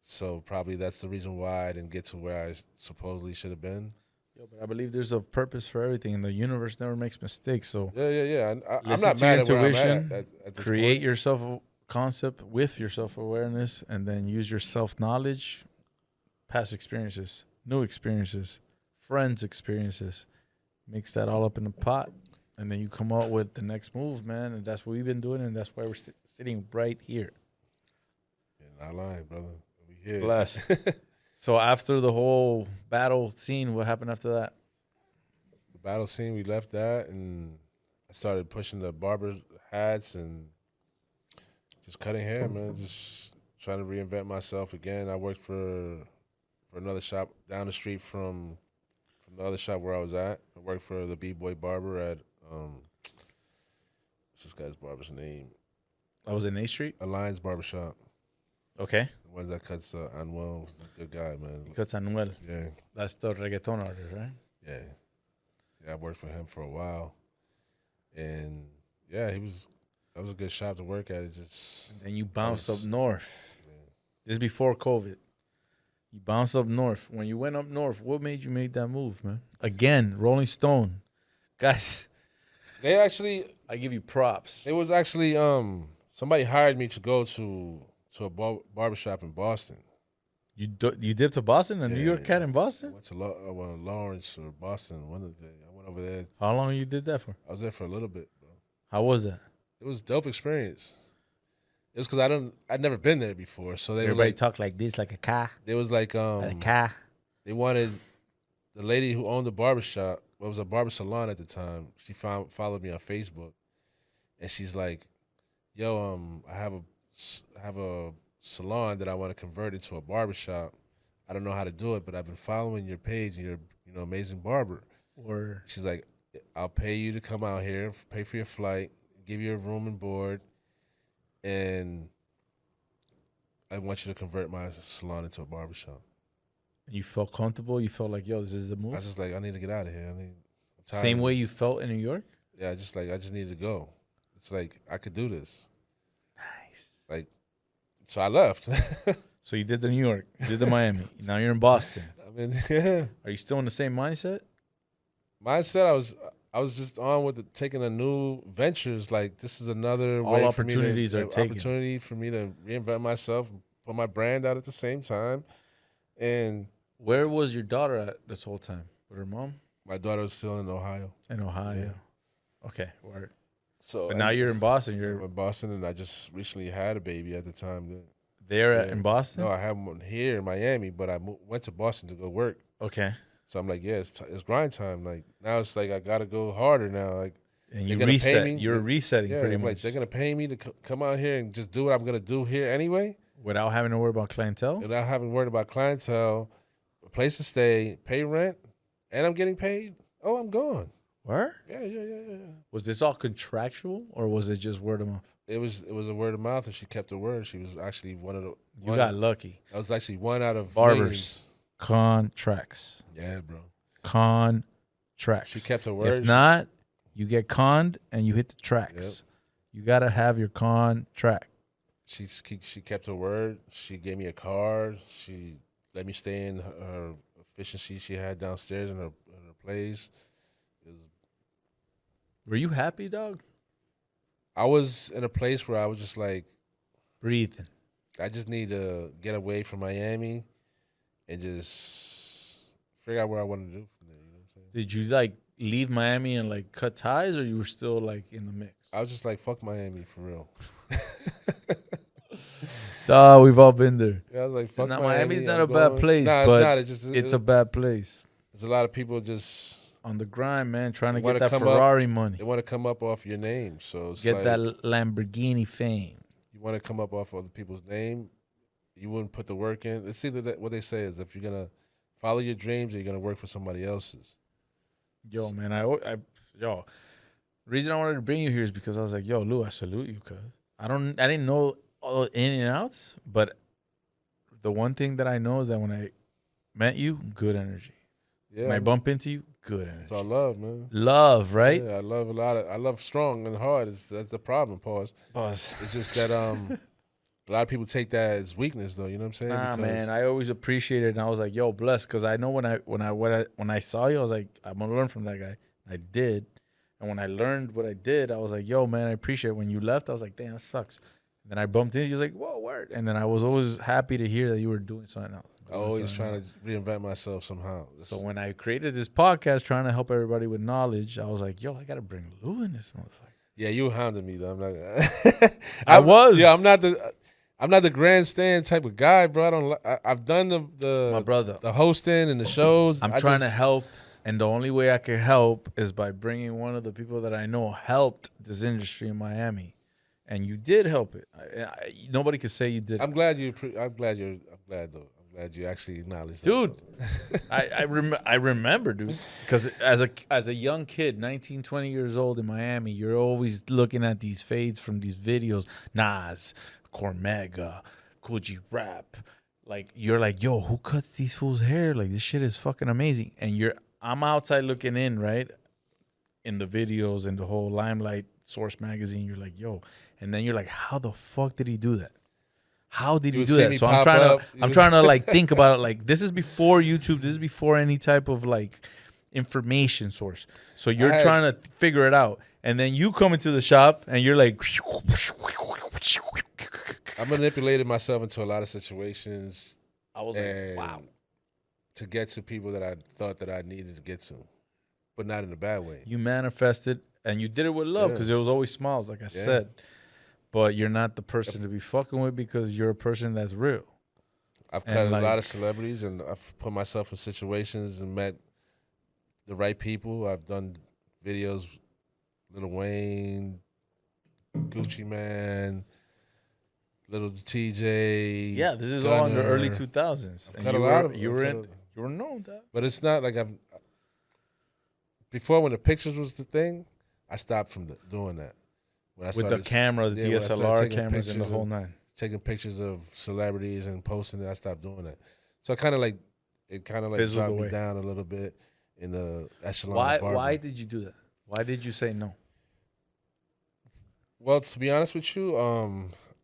So probably that's the reason why I didn't get to where I supposedly should have been. Yo, but I believe there's a purpose for everything, and the universe never makes mistakes. So yeah. I'm not mad at where I'm at this create point. yourself concept with your self-awareness, and then use your self-knowledge, past experiences, new experiences, friends' experiences, mix that all up in a pot, and then you come up with the next move, man. And that's what we've been doing, and that's why we're sitting right here. You're not lying, brother. We here. Bless. So after the whole battle scene, what happened after that? The battle scene, we left that, and I started pushing the barber hats and just cutting hair, man. Just trying to reinvent myself again. I worked for another shop down the street from the other shop where I was at. I worked for the B-Boy Barber at what's this guy's barber's name? I was in A Street. Alliance Barbershop. Okay. The ones that cuts Anuel. A good guy, man. He cuts Anuel. Yeah. That's the reggaeton artist, right? Yeah. Yeah, I worked for him for a while, and yeah, that was a good shop to work at. It just... And then you bounced up north. Yeah. This is before COVID. You bounced up north. When you went up north, what made you make that move, man? Again, Rolling Stone. Guys. They actually... I give you props. It was actually... somebody hired me to go to a barbershop in Boston. You dipped to Boston? A New York cat in Boston? I went to Lawrence or Boston one of the days. I went over there. How long you did that for? I was there for a little bit, bro. How was that? It was a dope experience. It was because I'd never been there before, so everybody talk like this, like a car. It was like a car. They wanted the lady who owned the barbershop. Well, it was a barber salon at the time. She followed me on Facebook, and she's like, "Yo, I have a salon that I want to convert into a barbershop. I don't know how to do it, but I've been following your page, and you're amazing barber." Or she's like, "I'll pay you to come out here, pay for your flight, give you a room and board, and I want you to convert my salon into a barbershop." You felt comfortable? You felt like, yo, this is the move? I was just like, I need to get out of here. Same way you felt in New York? Yeah, I just need to go. It's like, I could do this. Nice. Like, so I left. So you did the New York, you did the Miami. Now you're in Boston. I mean, yeah. Are you still in the same mindset? Mindset, I was just on with taking a new ventures. Like, this is another All way opportunities for me are taken. opportunity for me to reinvent myself, put my brand out at the same time. And Where was your daughter at this whole time? With her mom? my daughter was still in Ohio. In Ohio. Yeah. Okay, word. So, But now you're in Boston. I'm You're in Boston, and I just recently had a baby at the time. in Boston? No, I have one here in Miami, but I went to Boston to go work. Okay. So I'm like, yeah, it's grind time. Like, now it's like I gotta go harder now. Like, And you they're gonna pay reset. me. You're resetting Yeah, pretty I'm much. like, they're gonna pay me to come out here and just do what I'm gonna do here anyway, Without having to worry about clientele? without having worried about clientele, a place to stay, pay rent, and I'm getting paid. Oh, I'm gone. Where? Yeah. Was this all contractual or was it just word of mouth? It was a word of mouth, and she kept her word. She was actually one of the. You got lucky. I was actually one out of Barbers. millions. Contracts. Yeah, bro. Contracts. She kept her word. If not, you get conned and you hit the tracks. You got to have your contract. She kept her word. She gave me a car. She let me stay in her efficiency she had downstairs in her place. Were you happy, dog? I was in a place where I was just like, Breathing. I just need to get away from Miami and just figure out what I want to do from there. You know what I'm saying? Did you like leave Miami and like cut ties, or you were still like in the mix? I was just like, fuck Miami for real. Dog, we've all been there. Yeah, I was like, fuck Miami. Miami's not I'm a bad going. place, Nah, but it's not. it's a bad place. There's a lot of people just On the grind, man, trying to wanna get that come up- Ferrari money. they want to come up off your name. So it's Get like, that Lamborghini fame. you want to come up off other people's name. You wouldn't put the work in. It's either what they say is if you're gonna follow your dreams or you're gonna work for somebody else's. Yo, man, yo, the reason I wanted to bring you here is because I was like, yo, Lou, I salute you, cuz I didn't know all the in and outs, but the one thing that I know is that when I met you, good energy. Yeah, When I bump into you, good energy. it's all love, man. Love, right? Yeah, I love I love strong and hard. That's the problem. Pause. Boss. It's just that a lot of people take that as weakness, though. You know what I'm saying? Nah, Because man, I always appreciated it, and I was like, "Yo, blessed," because I know when I saw you, I was like, "I'm gonna learn from that guy." I did, and when I learned what I did, I was like, "Yo, man, I appreciate it." When you left, I was like, "Damn, that sucks." And then I bumped into you, was like, "Whoa, word!" And then I was always happy to hear that you were doing something else. I'm always trying to reinvent myself somehow. So when I created this podcast, trying to help everybody with knowledge, I was like, "Yo, I gotta bring Lou in this motherfucker." Yeah, you hounded me though. I'm not. I was. Yeah, I'm not the grandstand type of guy, bro. I don't. I've done My brother. the hosting and the shows. I'm trying to help, and the only way I can help is by bringing one of the people that I know helped this industry in Miami, and you did help it. Nobody could say you did. I'm glad you. I'm glad though. I'm glad you actually acknowledged that. Dude, I remember, dude, because as a young kid, 19, 20 years old in Miami, you're always looking at these fades from these videos, Nas, Cormega, Coogee Rap. Like, you're like, yo, who cuts these fools' hair? Like, this shit is fucking amazing. And I'm outside looking in, right? In the videos and the whole Limelight Source magazine. You're like, yo. And then you're like, how the fuck did he do that? How did he do that? So I'm trying to like think about it. Like, this is before YouTube. This is before any type of like information source. So you're trying to figure it out. And then you come into the shop and you're like, I manipulated myself into a lot of situations. I was like, wow. To get to people that I thought that I needed to get to, but not in a bad way. You manifested, and you did it with love because it was always smiles, like I said. But you're not the person to be fucking with because you're a person that's real. I've cut a lot of celebrities, and I've put myself in situations and met the right people. I've done videos, Lil Wayne, Gucci Man, Little TJ. Yeah, this is all in the early 2000s. And you were known that. But it's not like before, when the pictures was the thing, I stopped from doing that. When I with the camera, the DSLR cameras and the whole nine. Taking pictures of celebrities and posting it, I stopped doing that. So it kind of like dropped me down a little bit in the echelon. Why did you do that? Why did you say no? Well, to be honest with you,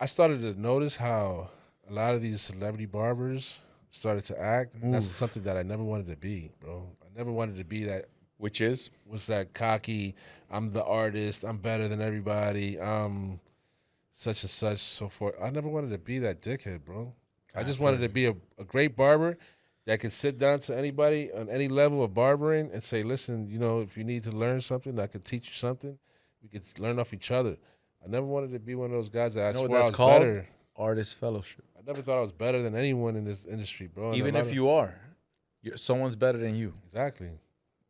I started to notice how a lot of these celebrity barbers started to act. And that's something that I never wanted to be, bro. I never wanted to be that. Which is? Was that cocky, I'm the artist, I'm better than everybody, I'm such and such, so forth. I never wanted to be that dickhead, bro. I just wanted to be a great barber that could sit down to anybody on any level of barbering and say, listen, you know, if you need to learn something, I could teach you something. We could learn off each other. I never wanted to be one of those guys that I swear I was called? better. Artist fellowship. I never thought I was better than anyone in this industry, bro. Even if you are, someone's better than you. Exactly.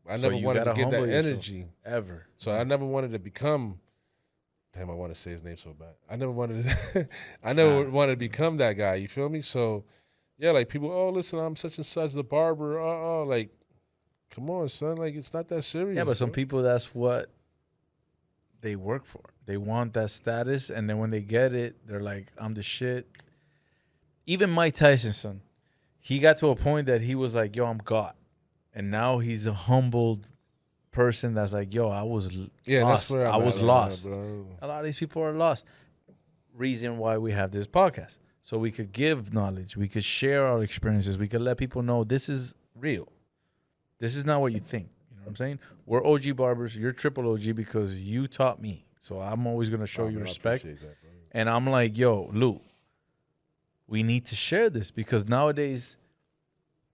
I never wanted to get that energy ever. So I never wanted to become. Damn, I want to say his name so bad. I never wanted to. I never wanted to become that guy. You feel me? So, yeah, like people. Oh, listen, I'm such and such the barber. Like, come on, son. Like, it's not that serious. Yeah, but some people, that's what they work for. They want that status, and then when they get it, they're like, I'm the shit. Even Mike Tyson, son, he got to a point that he was like, yo, I'm God. And now he's a humbled person that's like, yo, I was lost. I was lost. A lot of these people are lost. Reason why we have this podcast. So we could give knowledge. We could share our experiences. We could let people know this is real. This is not what you think. You know what I'm saying? We're OG barbers. You're triple OG because you taught me. So I'm always going to show you respect. And I'm like, yo, Lou, we need to share this because nowadays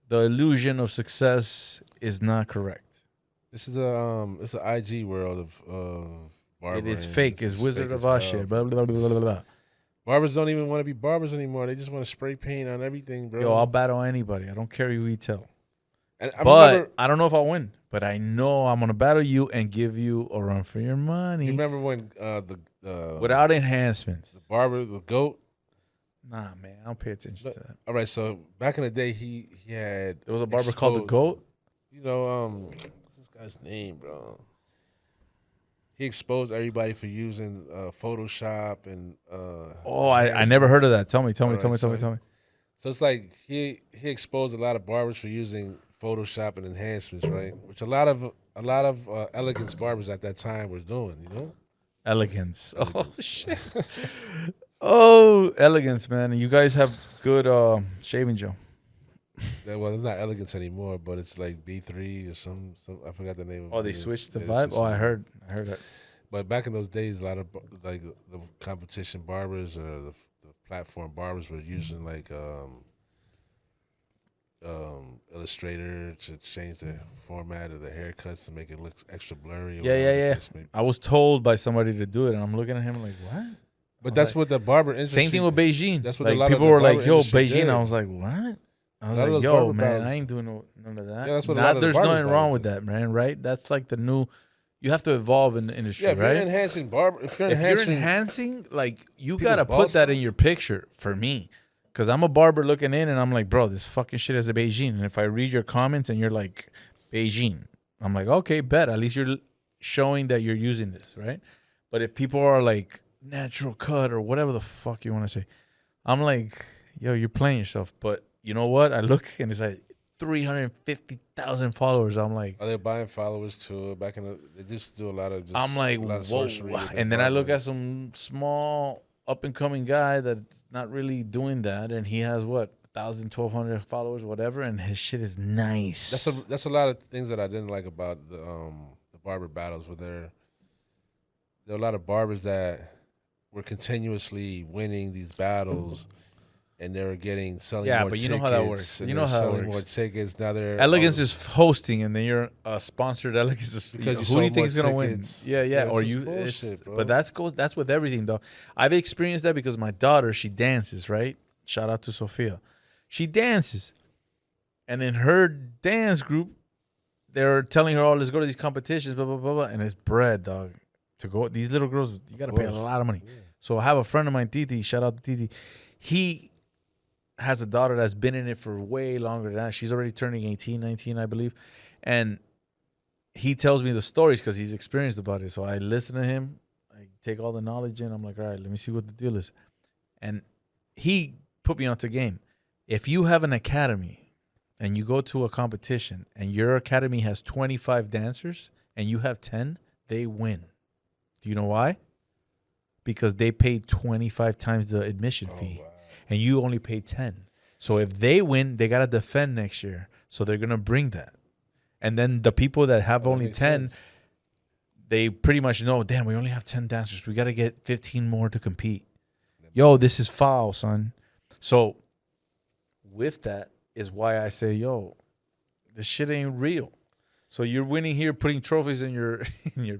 the illusion of success is not correct. This is it's an IG world of barbering. It is fake. It's Wizard of Oz shit. Blah, blah, blah, blah, blah. Barbers don't even want to be barbers anymore. They just want to spray paint on everything, bro. Yo, I'll battle anybody. I don't care who you tell. And I don't know if I'll win. But I know I'm going to battle you and give you a run for your money. You remember when without enhancements. The barber, the GOAT? Nah, man. I don't pay attention to that. All right, so back in the day, he had... There was a barber called the GOAT? You know, what's this guy's name, bro? He exposed everybody for using Photoshop and... I never heard of that. Tell me. So it's like he exposed a lot of barbers for using Photoshop and enhancements, right? Which a lot of elegance barbers at that time was doing, you know? Elegance. Oh, shit. Oh, elegance, man. You guys have good shaving gel. Well, it's not elegance anymore, but it's like B3 or some I forgot the name of it. Oh, they switched the vibe? Oh, I heard that. But back in those days, a lot of like the competition barbers or the platform barbers were using like Illustrator to change the format of the haircuts to make it look extra blurry. Yeah. I was told by somebody to do it, and I'm looking at him like, what? But that's like, what the barber industry... Same thing with Beijing. That's what like, a lot people of were like, yo, Beijing. Did. I was like, what? I was like, yo, man, I ain't doing none of that. Yeah, that's what there's nothing wrong with that, man, right? That's like the new... You have to evolve in the industry, right? If you're enhancing barber... If you're enhancing, like, you got to put that in your picture for me. Because I'm a barber looking in, and I'm like, bro, this fucking shit is a Beijing. And if I read your comments and you're like, Beijing, I'm like, okay, bet. At least you're showing that you're using this, right? But if people are like, natural cut or whatever the fuck you want to say, I'm like, yo, you're playing yourself. But you know what? I look, and it's like 350,000 followers. I'm like, are they buying followers too? Back in the, they just do a lot of. I'm like, whoa. And then I look at some small up and coming guy that's not really doing that, and he has what 1,000, 1,200 followers, whatever, and his shit is nice. That's a lot of things that I didn't like about the barber battles. Where there are a lot of barbers that were continuously winning these battles. And they were selling more tickets. Yeah, but you know how that works. You know how that works. More tickets. Now they're Elegance is hosting, and then you're sponsored Elegance. Because who do you think is gonna win? Yeah. Or you. Bullshit, but that's with everything though. I've experienced that because my daughter, she dances, right? Shout out to Sophia. She dances, and in her dance group, they're telling her, "Oh, let's go to these competitions, blah blah blah blah," and it's bread, dog. To go, these little girls, you gotta pay a lot of money. Yeah. So I have a friend of mine, Titi. Shout out to Titi. He has a daughter that's been in it for way longer than that. She's already turning 18, 19, I believe. And he tells me the stories because he's experienced about it. So I listen to him. I take all the knowledge in. I'm like, all right, let me see what the deal is. And he put me onto game. If you have an academy and you go to a competition and your academy has 25 dancers and you have 10, they win. Do you know why? because they paid 25 times the admission fee, and you only paid 10. So if they win, they gotta defend next year. So they're gonna bring that, and then the people that have only 10, they pretty much know. Damn, we only have 10 dancers. We gotta get 15 more to compete. Yo, this is foul, son. So with that is why I say, yo, this shit ain't real. So you're winning here, putting trophies in your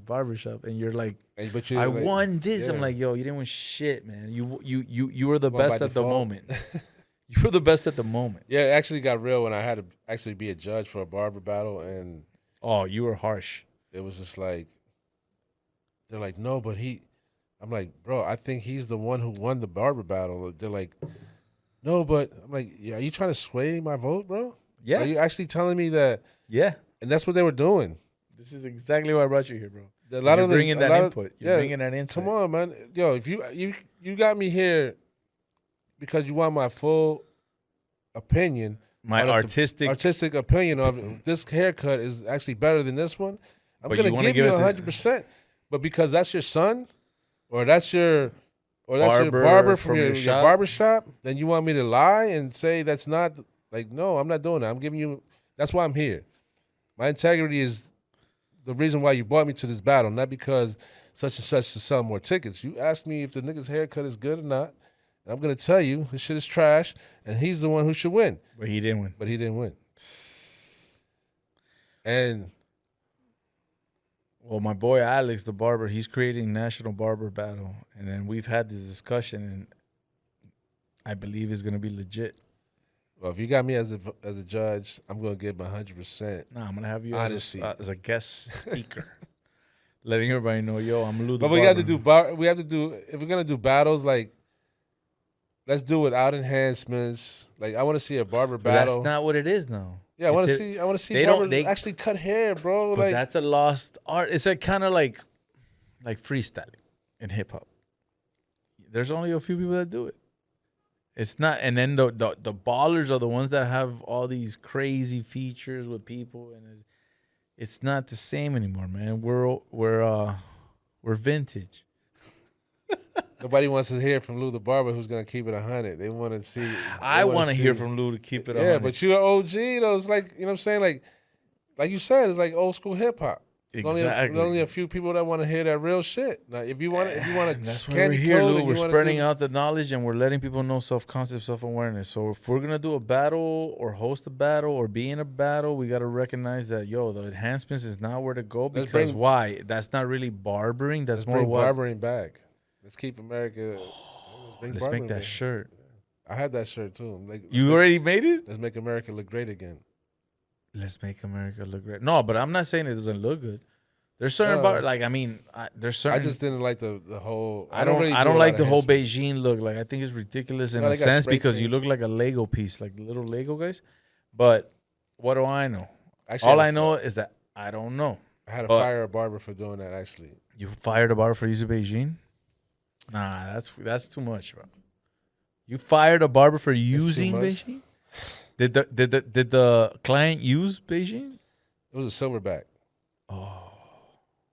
barbershop, and you're like, I won this. Yeah. I'm like, yo, you didn't win shit, man. You were the best at the moment. You were the best at the moment. Yeah, it actually got real when I had to actually be a judge for a barber battle, and you were harsh. It was just like, they're like, no, but I'm like, bro, I think he's the one who won the barber battle. They're like, no, but I'm like, yeah, are you trying to sway my vote, bro? Yeah. Are you actually telling me that? Yeah. And that's what they were doing. This is exactly why I brought you here, bro. You're bringing that input. You're bringing that insight. Come on, man. Yo, if you got me here because you want my full opinion, my artistic opinion of this haircut is actually better than this one, I'm going to give you 100%. But because that's your son, or that's your barber from your barber shop, then you want me to lie and say that's not, like, no, I'm not doing that. I'm giving you, that's why I'm here. My integrity is the reason why you brought me to this battle, not because such and such to sell more tickets. You asked me if the nigga's haircut is good or not, and I'm going to tell you this shit is trash, and he's the one who should win. But he didn't win. And well, my boy Alex, the barber, he's creating National Barber Battle. And then we've had this discussion, and I believe it's going to be legit. Well, if you got me as a judge, I'm going to give 100%. Nah, I'm going to have you as a guest speaker. Letting everybody know, yo, I'm Lou the Barber. But we have to do, if we're going to do battles, like, let's do without enhancements. Like, I want to see a barber battle. That's not what it is now. Yeah, I want to see barbers actually cut hair, bro. But that's a lost art. It's kind of like freestyling in hip hop. There's only a few people that do it. It's not, and then the ballers are the ones that have all these crazy features with people, and it's not the same anymore, man. We're vintage. Nobody wants to hear from Lou the Barber who's going to keep it 100. They want to see. I want to hear from Lou to keep it 100. Yeah, but you're an OG, though. It's like, you know what I'm saying? Like you said, it's like old school hip hop. Exactly. There's only a few people that want to hear that real shit. Now, if you want to, that's why we're here, Lou. We're spreading out the knowledge, and we're letting people know self-concept, self-awareness. So if we're gonna do a battle or host a battle or be in a battle, we gotta recognize that, yo, the enhancements is not where to go, because why? That's not really barbering. That's more barbering back. Let's keep America. Let's make that shirt. I had that shirt too. You already made it? Let's make America look great again. Let's make America look great. No, but I'm not saying it doesn't look good. There's certain there's certain. I just didn't like the whole. I don't like the whole Beijing look. Like, I think it's ridiculous in a sense because you look like a Lego piece, like little Lego guys. But what do I know? Actually, all I know is that I don't know. I had to fire a barber for doing that. Actually, you fired a barber for using Beijing? Nah, that's too much, bro. You fired a barber for using Beijing? Did the client use Beijing? It was a silverback. Oh.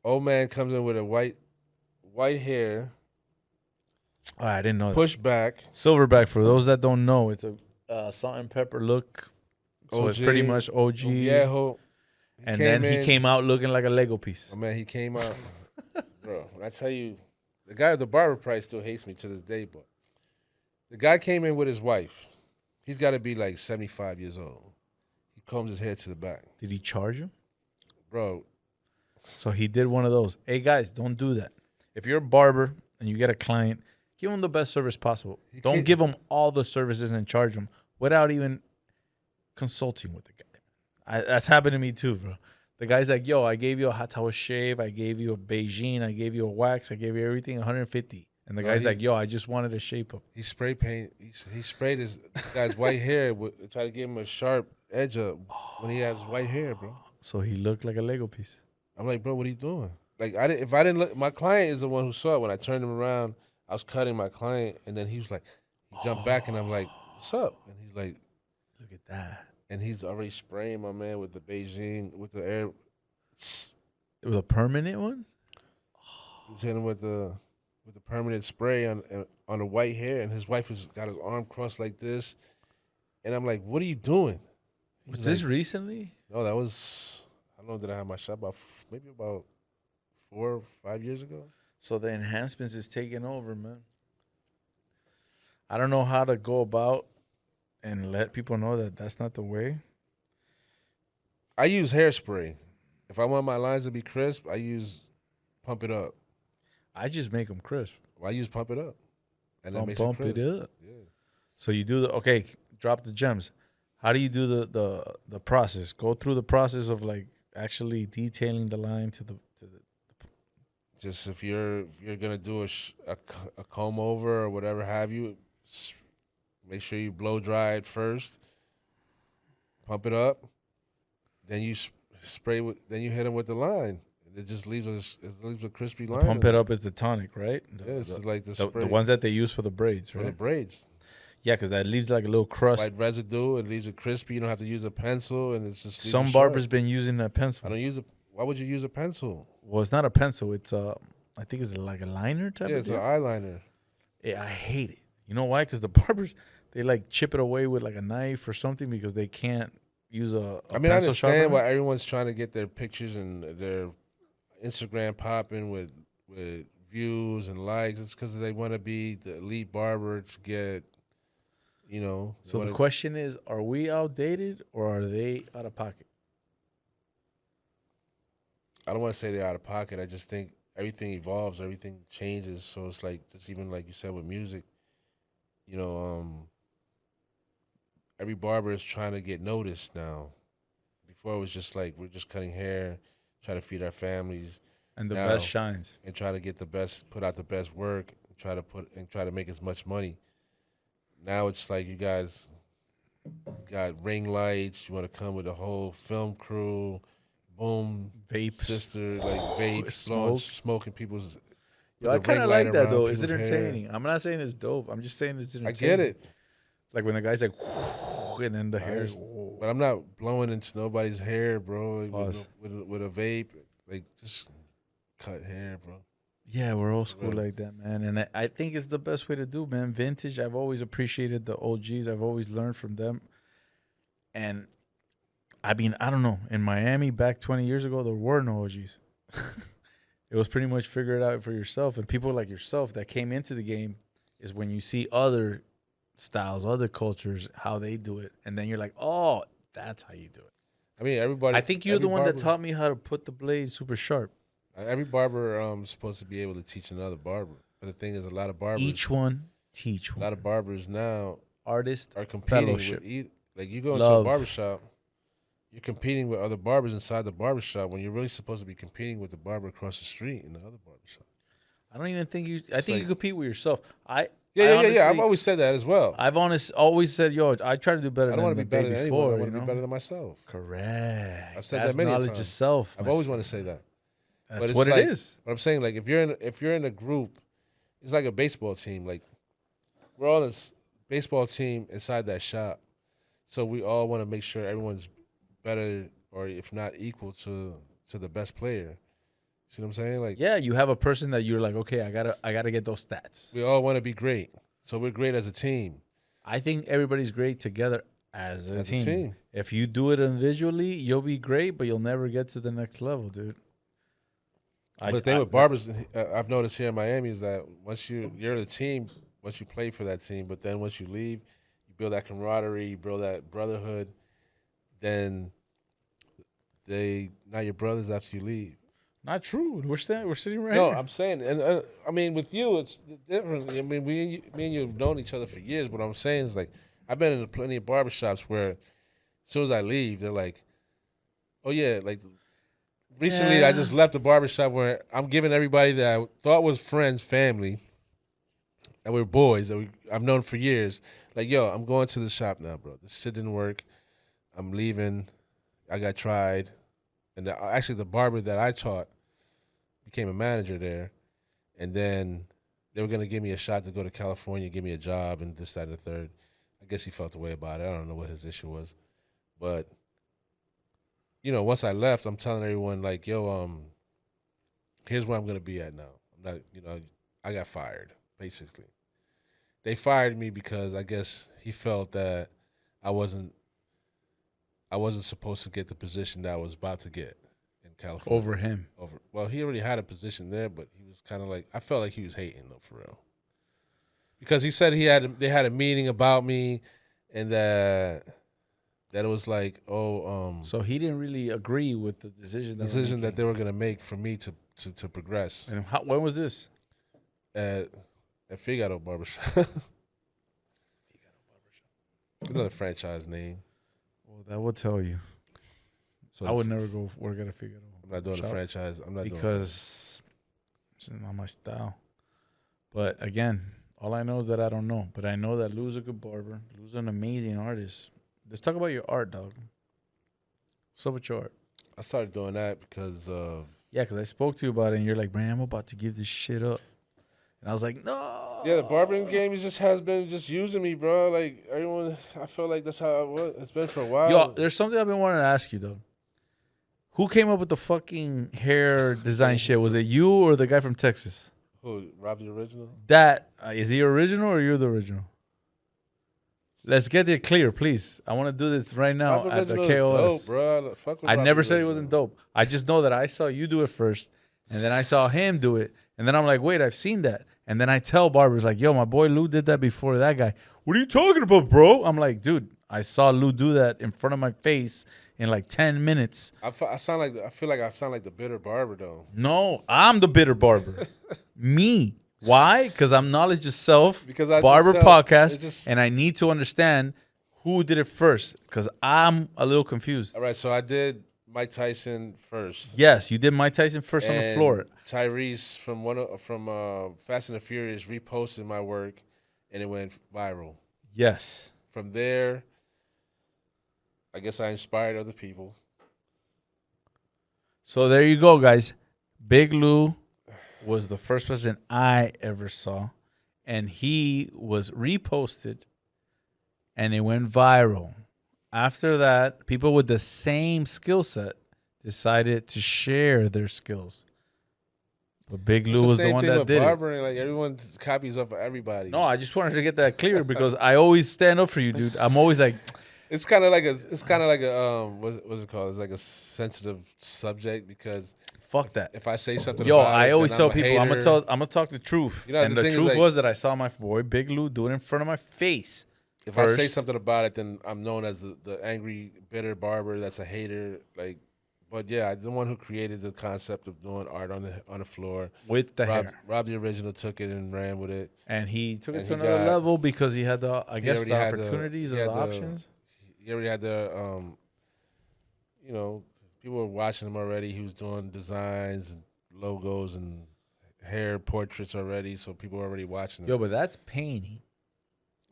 Old man comes in with a white hair. Oh, I didn't know that. Push back. Silverback, for those that don't know, it's a salt and pepper look. So OG, it's pretty much OG. Yeah, and then he came out looking like a Lego piece. Oh, man, he came out. Bro, when I tell you, the guy at the barber price still hates me to this day, but the guy came in with his wife. He's got to be like 75 years old. He combs his hair to the back. Did he charge him? Bro. So he did one of those. Hey, guys, don't do that. If you're a barber and you get a client, give them the best service possible. Don't give them all the services and charge them without even consulting with the guy. That's happened to me too, bro. The guy's like, yo, I gave you a hot towel shave. I gave you a Beijing. I gave you a wax. I gave you everything, 150. And the guy's like, yo, I just wanted a shape up. He spray paint. He sprayed his guy's white hair. Try to give him a sharp edge up when he has white hair, bro. So he looked like a Lego piece. I'm like, bro, what are you doing? Like, if I didn't look, my client is the one who saw it. When I turned him around, I was cutting my client, and then he was like, he jumped back, and I'm like, what's up? And he's like, look at that. And he's already spraying my man with the Beijing, with the air. It was a permanent one? He was hitting with the with the permanent spray on the white hair, and his wife has got his arm crossed like this, and I'm like, "What are you doing?" Was this recently? No, that was. I don't know. Did I have my shot maybe about 4 or 5 years ago? So the enhancements is taking over, man. I don't know how to go about and let people know that that's not the way. I use hairspray. If I want my lines to be crisp, I use Pump It Up. I just make them crisp. Well, I use Pump It Up, and that makes Pump it crisp. it up. Yeah. So you do drop the gems. How do you do the process? Go through the process of like actually detailing the line to the. Just if you're gonna do a comb over or whatever have you, make sure you blow dry it first. Pump it up, then you spray with. Then you hit them with the line. It just leaves a crispy line. Pump it up is the tonic, right? It's like the spray. The ones that they use for the braids, right? For the braids. Yeah, because that leaves like a little crust. White residue. It leaves it crispy. You don't have to use a pencil, and it's just. Some barbers been using a pencil. I don't use a. Why would you use a pencil? Well, it's not a pencil. It's I think it's like a liner type. Yeah, it's an eyeliner. Yeah, I hate it. You know why? Because the barbers they like chip it away with like a knife or something because they can't use a I mean, I understand sharpener. why everyone's trying to get their pictures and their Instagram popping with views and likes. It's because they want to be the elite barber to get, you know. So the question is, are we outdated or are they out of pocket? I don't want to say they're out of pocket. I just think everything evolves, everything changes. So it's like, just even like you said with music, you know, every barber is trying to get noticed now. Before it was just like, we're just cutting hair, trying to feed our families. And the best shines. And try to get the best, put out the best work, and try to make as much money. Now it's like you guys got ring lights, you want to come with a whole film crew, boom, vape, sister, like vape, smoking people's. Yo, I kind of like that though. It's entertaining. I'm not saying it's dope. I'm just saying it's entertaining. I get it. Like when the guy's like, and then the hair. But I'm not blowing into nobody's hair, bro. With a vape, like just cut hair, bro. Yeah, we're old school like that, man. And I think it's the best way to do, man. Vintage. I've always appreciated the OGs. I've always learned from them. And I mean, I don't know. In Miami back 20 years ago, there were no OGs. It was pretty much figure it out for yourself. And people like yourself that came into the game is when you see other styles, other cultures, how they do it. And then you're like, oh, that's how you do it. I mean, everybody. I think you're the one that taught me how to put the blade super sharp. Every barber is supposed to be able to teach another barber. But the thing is, a lot of barbers. Each one teach one. A lot of barbers now artists are competing fellowship. with like you go into a barbershop, you're competing with other barbers inside the barbershop when you're really supposed to be competing with the barber across the street in the other barbershop. I don't even think you. I think you compete with yourself. Yeah. I've always said that as well. I've always said, yo, I try to do better. I don't want to be better than anyone. I want to be better than myself. Correct. I've said that many knowledge times. of self. I've always wanted to say that. That's what it is. But I'm saying, like, if you're in a group, it's like a baseball team. Like, we're all in a baseball team inside that shop, so we all want to make sure everyone's better, or if not equal to the best player. See what I'm saying? Like, yeah, you have a person that you're like, okay, I gotta get those stats. We all want to be great, so we're great as a team. I think everybody's great together as a team. If you do it individually, you'll be great, but you'll never get to the next level, dude. But the thing with barbers, I've noticed here in Miami is that once you're the team, once you play for that team, but then once you leave, you build that camaraderie, you build that brotherhood. Then now you're brothers after you leave. Not true. We're sitting right No, here. I'm saying, and I mean, with you, it's different. I mean, me and you have known each other for years. But what I'm saying is, like, I've been in plenty of barbershops where, as soon as I leave, they're like, "Oh yeah," like. Recently, I just left a barbershop where I'm giving everybody that I thought was friends, family, and we're boys that I've known for years. Like, yo, I'm going to the shop now, bro. This shit didn't work. I'm leaving. I got tried. And actually, the barber that I taught became a manager there. And then they were going to give me a shot to go to California, give me a job, and this, that, and the third. I guess he felt the way about it. I don't know what his issue was. But... you know, once I left, I'm telling everyone, like, yo, here's where I'm going to be at now. I'm not, you know, I got fired, basically. They fired me because I guess he felt that I wasn't supposed to get the position that I was about to get in California. Over him. Well, he already had a position there, but he was kind of like, I felt like he was hating though, for real. Because he said they had a meeting about me, and that it was like, so he didn't really agree with the decision that they were gonna make for me to progress. And when was this? At Figaro Barbershop. Another franchise name. Well, that will tell you. So I would never go work at a Figaro. I'm not doing a franchise. I'm not because it's not my style. But again, all I know is that I don't know. But I know that Lou's a good barber. Lou's an amazing artist. Let's talk about your art, dog. What's up with your art? I started doing that because because I spoke to you about it, and you're like, man, I'm about to give this shit up. And I was like, no. Yeah, the barbering game just has been just using me, bro. Like, everyone, I feel like that's how it's been for a while. Yo, there's something I've been wanting to ask you, though. Who came up with the fucking hair design shit? Was it you or the guy from Texas? Who, Rob the Original? Is he original or you're the original? Let's get it clear, please. I want to do this right now at the K.O.S. Dope, bro. Fuck with I Rob never the said he Original. wasn't dope. I just know that I saw you do it first, and then I saw him do it, and then I'm like, wait, I've seen that. And then I tell Barbers, like, yo, my boy Lou did that before that guy. What are you talking about, bro? I'm like, dude, I saw Lou do that in front of my face in like 10 minutes. I feel like I sound like the bitter barber, though. No, I'm the bitter barber. Me. Why? Because I'm Knowledge of Self, Because Barber podcast, and I need to understand who did it first, because I'm a little confused. All right, so I did Mike Tyson first. Yes, you did Mike Tyson first on the floor. Tyrese from Fast and the Furious reposted my work, and it went viral. Yes. From there, I guess I inspired other people. So there you go, guys. Big Lou was the first person I ever saw, and he was reposted, and it went viral. After that, people with the same skill set decided to share their skills. But Big Lou was the one that did barbering, like everyone copies off of everybody. No, I just wanted to get that clear because I always stand up for you, dude. I'm always like, it's kind of like a what's it called? It's like a sensitive subject because fuck that. If I say something, I always tell people I'm gonna talk the truth. You know, and the truth was that I saw my boy Big Lou do it in front of my face. If I say something about it, then I'm known as the angry, bitter barber that's a hater. Like, but yeah, I'm the one who created the concept of doing art on the floor with the hair. Rob the Original took it and ran with it, and he took it to another level because he had the opportunities or the options. He already had the people were watching him already. He was doing designs and logos and hair portraits already, so people were already watching him. Yo, but that's painting.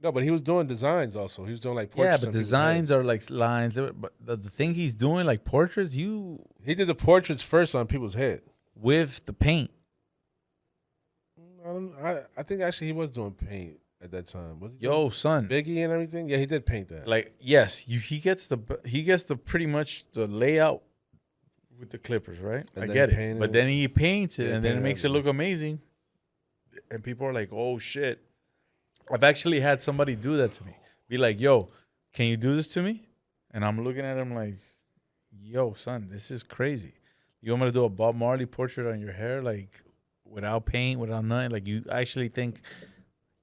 No, but he was doing designs also. He was doing like portraits. Yeah, but designs are like lines. But the thing he's doing, like portraits, he did the portraits first on people's head with the paint. I think actually he was doing paint at that time. Was he son, Biggie and everything? Yeah, he did paint that. Like, yes, he gets the pretty much the layout with the clippers, right? I get it. But then he paints it, and then it makes it look amazing. And people are like, "Oh shit." I've actually had somebody do that to me. Be like, yo, can you do this to me? And I'm looking at him like, yo, son, this is crazy. You want me to do a Bob Marley portrait on your hair, like, without paint, without nothing? Like, you actually think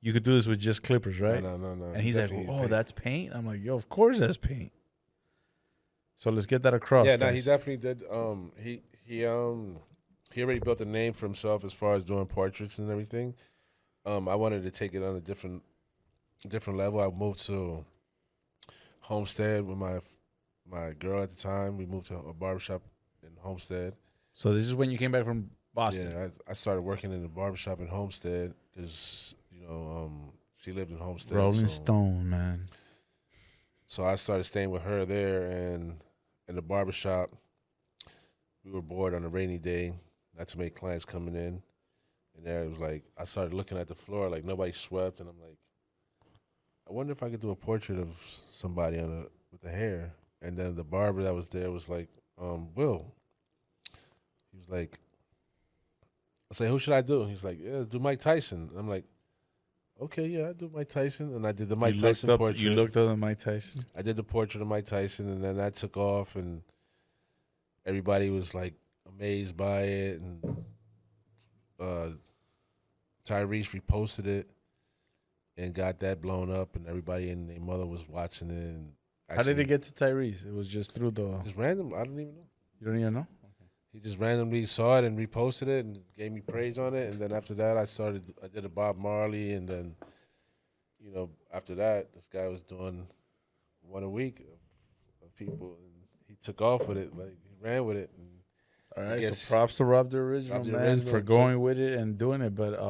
you could do this with just clippers, right? No. And he's like, oh, that's paint? I'm like, yo, of course that's paint. So let's get that across, Yeah, guys. He definitely did. He already built a name for himself as far as doing portraits and everything. I wanted to take it on a different level. I moved to Homestead with my girl at the time. We moved to a barbershop in Homestead. So this is when you came back from Boston. Yeah, I started working in the barbershop in Homestead because she lived in Homestead. Rolling Stone, man. So I started staying with her there, and in the barbershop, we were bored on a rainy day. Not too many clients coming in. And there it was like, I started looking at the floor, like nobody swept, and I'm like, I wonder if I could do a portrait of somebody with the hair. And then the barber that was there was like, Will. He was like, I say, who should I do? He's like, yeah, do Mike Tyson. I'm like, okay, yeah, I do Mike Tyson, and I did the Mike Tyson portrait. You looked up at Mike Tyson. I did the portrait of Mike Tyson, and then that took off, and everybody was like amazed by it, and Tyrese reposted it and got that blown up, and everybody and their mother was watching it. And how did it get to Tyrese? It was just through the just random. I don't even know. You don't even know? He just randomly saw it and reposted it and gave me praise on it. And then after that, I did a Bob Marley. And then, after that, this guy was doing one a week of people. And he took off with it. Like, he ran with it. And all right, so props to Rob the Original, man, for going with it and doing it. But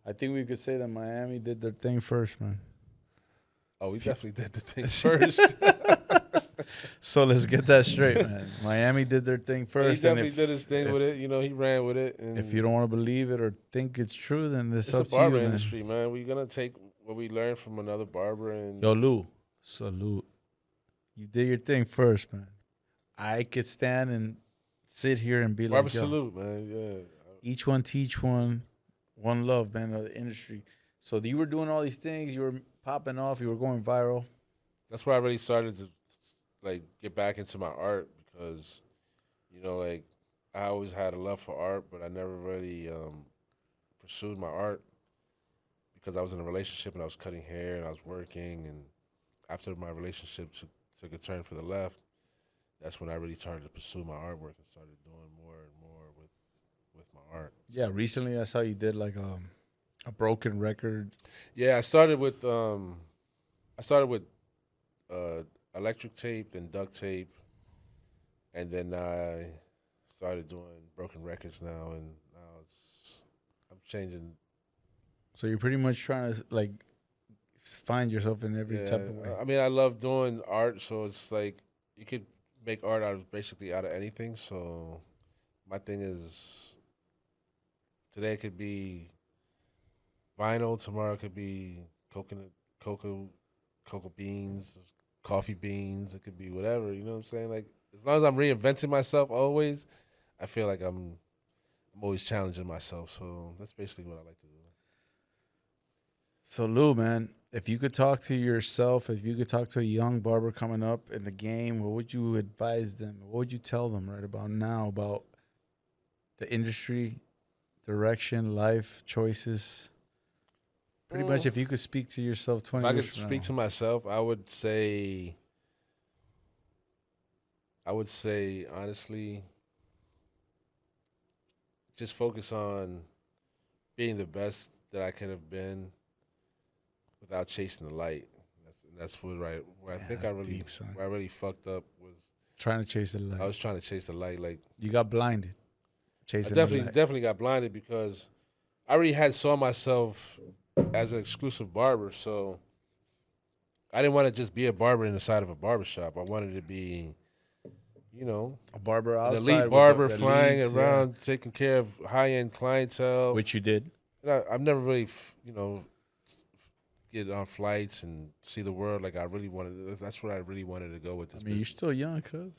I think we could say that Miami did their thing first, man. Oh, we definitely did the thing first. So let's get that straight, man. Miami did their thing first. He definitely did his thing with it. He ran with it. And if you don't want to believe it or think it's true, then it's up a barber to you, industry, man. We're going to take what we learned from another barber. And yo, Lou, salute. You did your thing first, man. I could stand and sit here and be barber like, yo, salute, man. Yeah. Each one teach one. One love, man, of the industry. So you were doing all these things. You were popping off. You were going viral. That's where I really started to get back into my art because, I always had a love for art, but I never really pursued my art because I was in a relationship and I was cutting hair and I was working. And after my relationship took a turn for the left, that's when I really started to pursue my artwork and started doing more and more with my art. Yeah, recently I saw you did like a broken record. Yeah, I started with electric tape, then duct tape, and then I started doing broken records now, and now I'm changing. So you're pretty much trying to like find yourself in every type of way. I mean, I love doing art, so it's like you could make art out of anything. So my thing is today it could be vinyl, tomorrow it could be cocoa beans, coffee beans, it could be whatever, you know what I'm saying? Like, as long as I'm reinventing myself always, I feel like I'm always challenging myself. So that's basically what I like to do. So Lou, man, if you could talk to yourself, if you could talk to a young barber coming up in the game, what would you advise them? What would you tell them right about now about the industry, direction, life, choices? Pretty much, if you could speak to yourself 20 years from now. If I could speak to myself, I would say honestly, just focus on being the best that I could have been without chasing the light. That's where I think I really fucked up was trying to chase the light. I was trying to chase the light. Like, you got blinded. Chasing I the light. definitely got blinded because I already saw myself as an exclusive barber, so I didn't want to just be a barber inside of a barbershop. I wanted to be, a barber outside, an elite barber flying around, taking care of high-end clientele. Which you did. And I've never really, get on flights and see the world like I really wanted. That's what I really wanted to go with this. I mean, you're still young, cuz.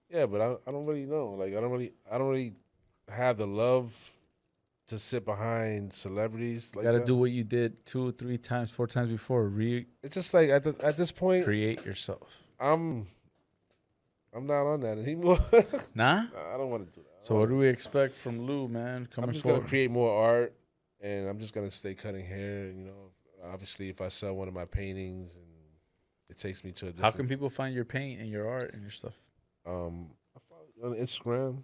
Yeah, but I don't really know. Like, I don't really have the love to sit behind celebrities. Like, gotta do what you did 2, 3 times, 4 times before. It's just like at this point, create yourself. I'm not on that anymore. Nah? I don't want to do that. So what do we expect from Lou, man? I'm just gonna create more art, and I'm just gonna stay cutting hair. Obviously, if I sell one of my paintings, and it takes me to a different. How can people find your paint and your art and your stuff? I follow you on Instagram.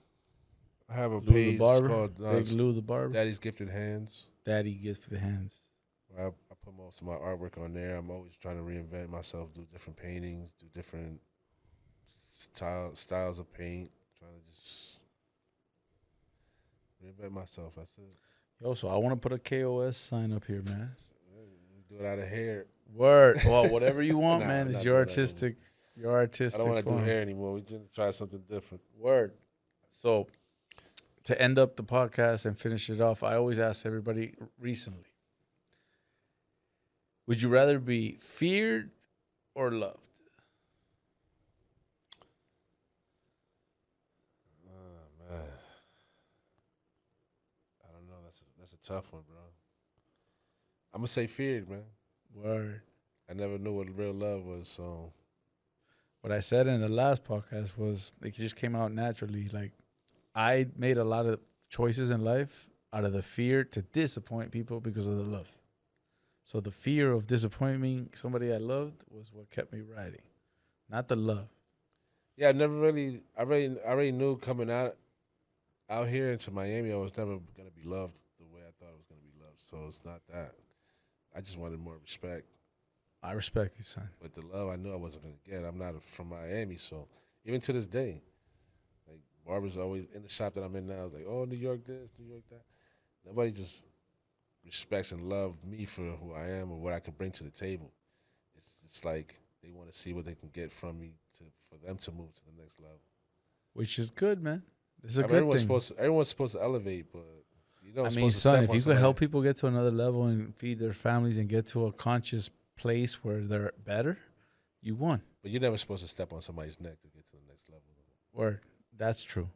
I have a Lou page the Barber? called Big Lou the Barber. Daddy's Gifted Hands. Daddy Gifted Hands. I put most of my artwork on there. I'm always trying to reinvent myself, do different paintings, do different styles of paint. Trying to just reinvent myself. That's it. Yo, so I want to put a K.O.S. sign up here, man. Do it out of hair. Word. Well, whatever you want, Nah, man. It's your artistic. Your artistic. I don't want to do hair anymore. We just try something different. Word. So, to end up the podcast and finish it off, I always ask everybody recently, would you rather be feared or loved? Oh, man. I don't tough one, bro. I'm gonna say feared, man. Word. I never knew what real love was, so. What I said in the last podcast was it just came out naturally. Like, I made a lot of choices in life out of the fear to disappoint people because of the love. So the fear of disappointing somebody I loved was what kept me riding, not the love. Yeah, I already knew coming out here into Miami, I was never gonna be loved the way I thought I was gonna be loved. So it's not that. I just wanted more respect. I respect you, son. But the love I knew I wasn't gonna get. I'm not from Miami, so even to this day, like Barber's always in the shop that I'm in now. It's like, oh, New York this, New York that. Nobody just respects and loves me for who I am or what I can bring to the table. It's like they want to see what they can get from me for them to move to the next level. Which is good, man. It's a good everyone's thing. Everyone's supposed to elevate, but you know. I mean, son, if you could help people get to another level and feed their families and get to a conscious place where they're better, you won. But you're never supposed to step on somebody's neck to get to the next level. Word. That's true.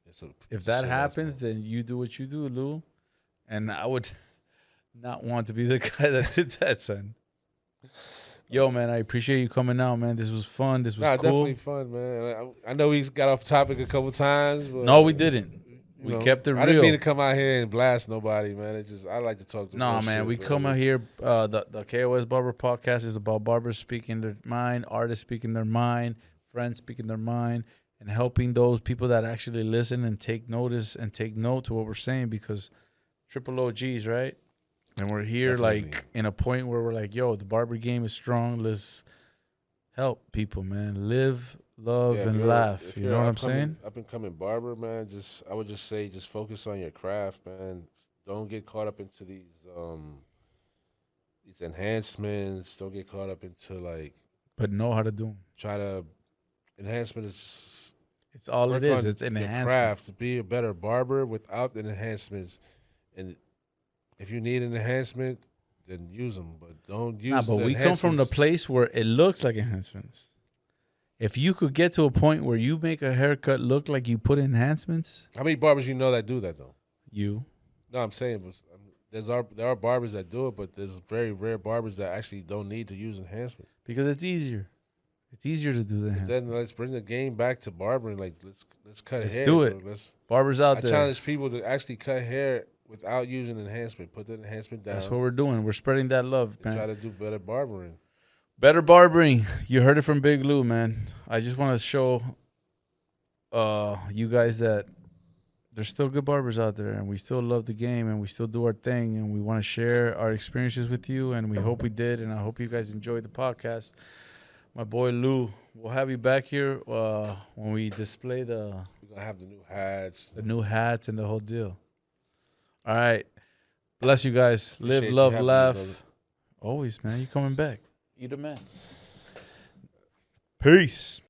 It's if that happens, then you do what you do, Lou. And I would not want to be the guy that did that, son. Yo, man, I appreciate you coming out, man. This was fun. This was cool. Definitely fun, man. I know we got off topic a couple times. But, no, we didn't. We kept it real. I didn't mean to come out here and blast nobody, man. It's just I like to talk to. No, man, shit, we come out here. The K.O.S. Barber podcast is about barbers speaking their mind, artists speaking their mind, friends speaking their mind, and helping those people that actually listen and take notice and take note to what we're saying because triple OGs, right? And we're here like in a point where we're like, yo, the barber game is strong. Let's help people, man. Live, love, and laugh. You know what I'm saying? Up and coming barber, man. I would just say, focus on your craft, man. Don't get caught up into these enhancements. Don't get caught up into but know how to do them. Try to enhancement is just. It's all it is. It's an enhancement. Craft to be a better barber without the enhancements, and if you need an enhancement, then use them, but don't use. But we come from the place where it looks like enhancements. If you could get to a point where you make a haircut look like you put enhancements, how many barbers you know that do that though? You. No, I'm saying there are barbers that do it, but there's very rare barbers that actually don't need to use enhancements because it's easier. It's easier to do the enhancement. Then let's bring the game back to barbering. Like let's cut hair. Let's do it. Barbers out there. I challenge people to actually cut hair without using enhancement. Put the enhancement down. That's what we're doing. We're spreading that love, man. Try to do better barbering. Better barbering. You heard it from Big Lou, man. I just want to show you guys that there's still good barbers out there, and we still love the game, and we still do our thing, and we want to share our experiences with you, and we hope we did, and I hope you guys enjoyed the podcast. My boy Lou, we'll have you back here when we display We're going to have the new hats. The new hats and the whole deal. All right. Bless you guys. Live, Appreciate love, laugh. Always, man. You coming back. You the man. Peace.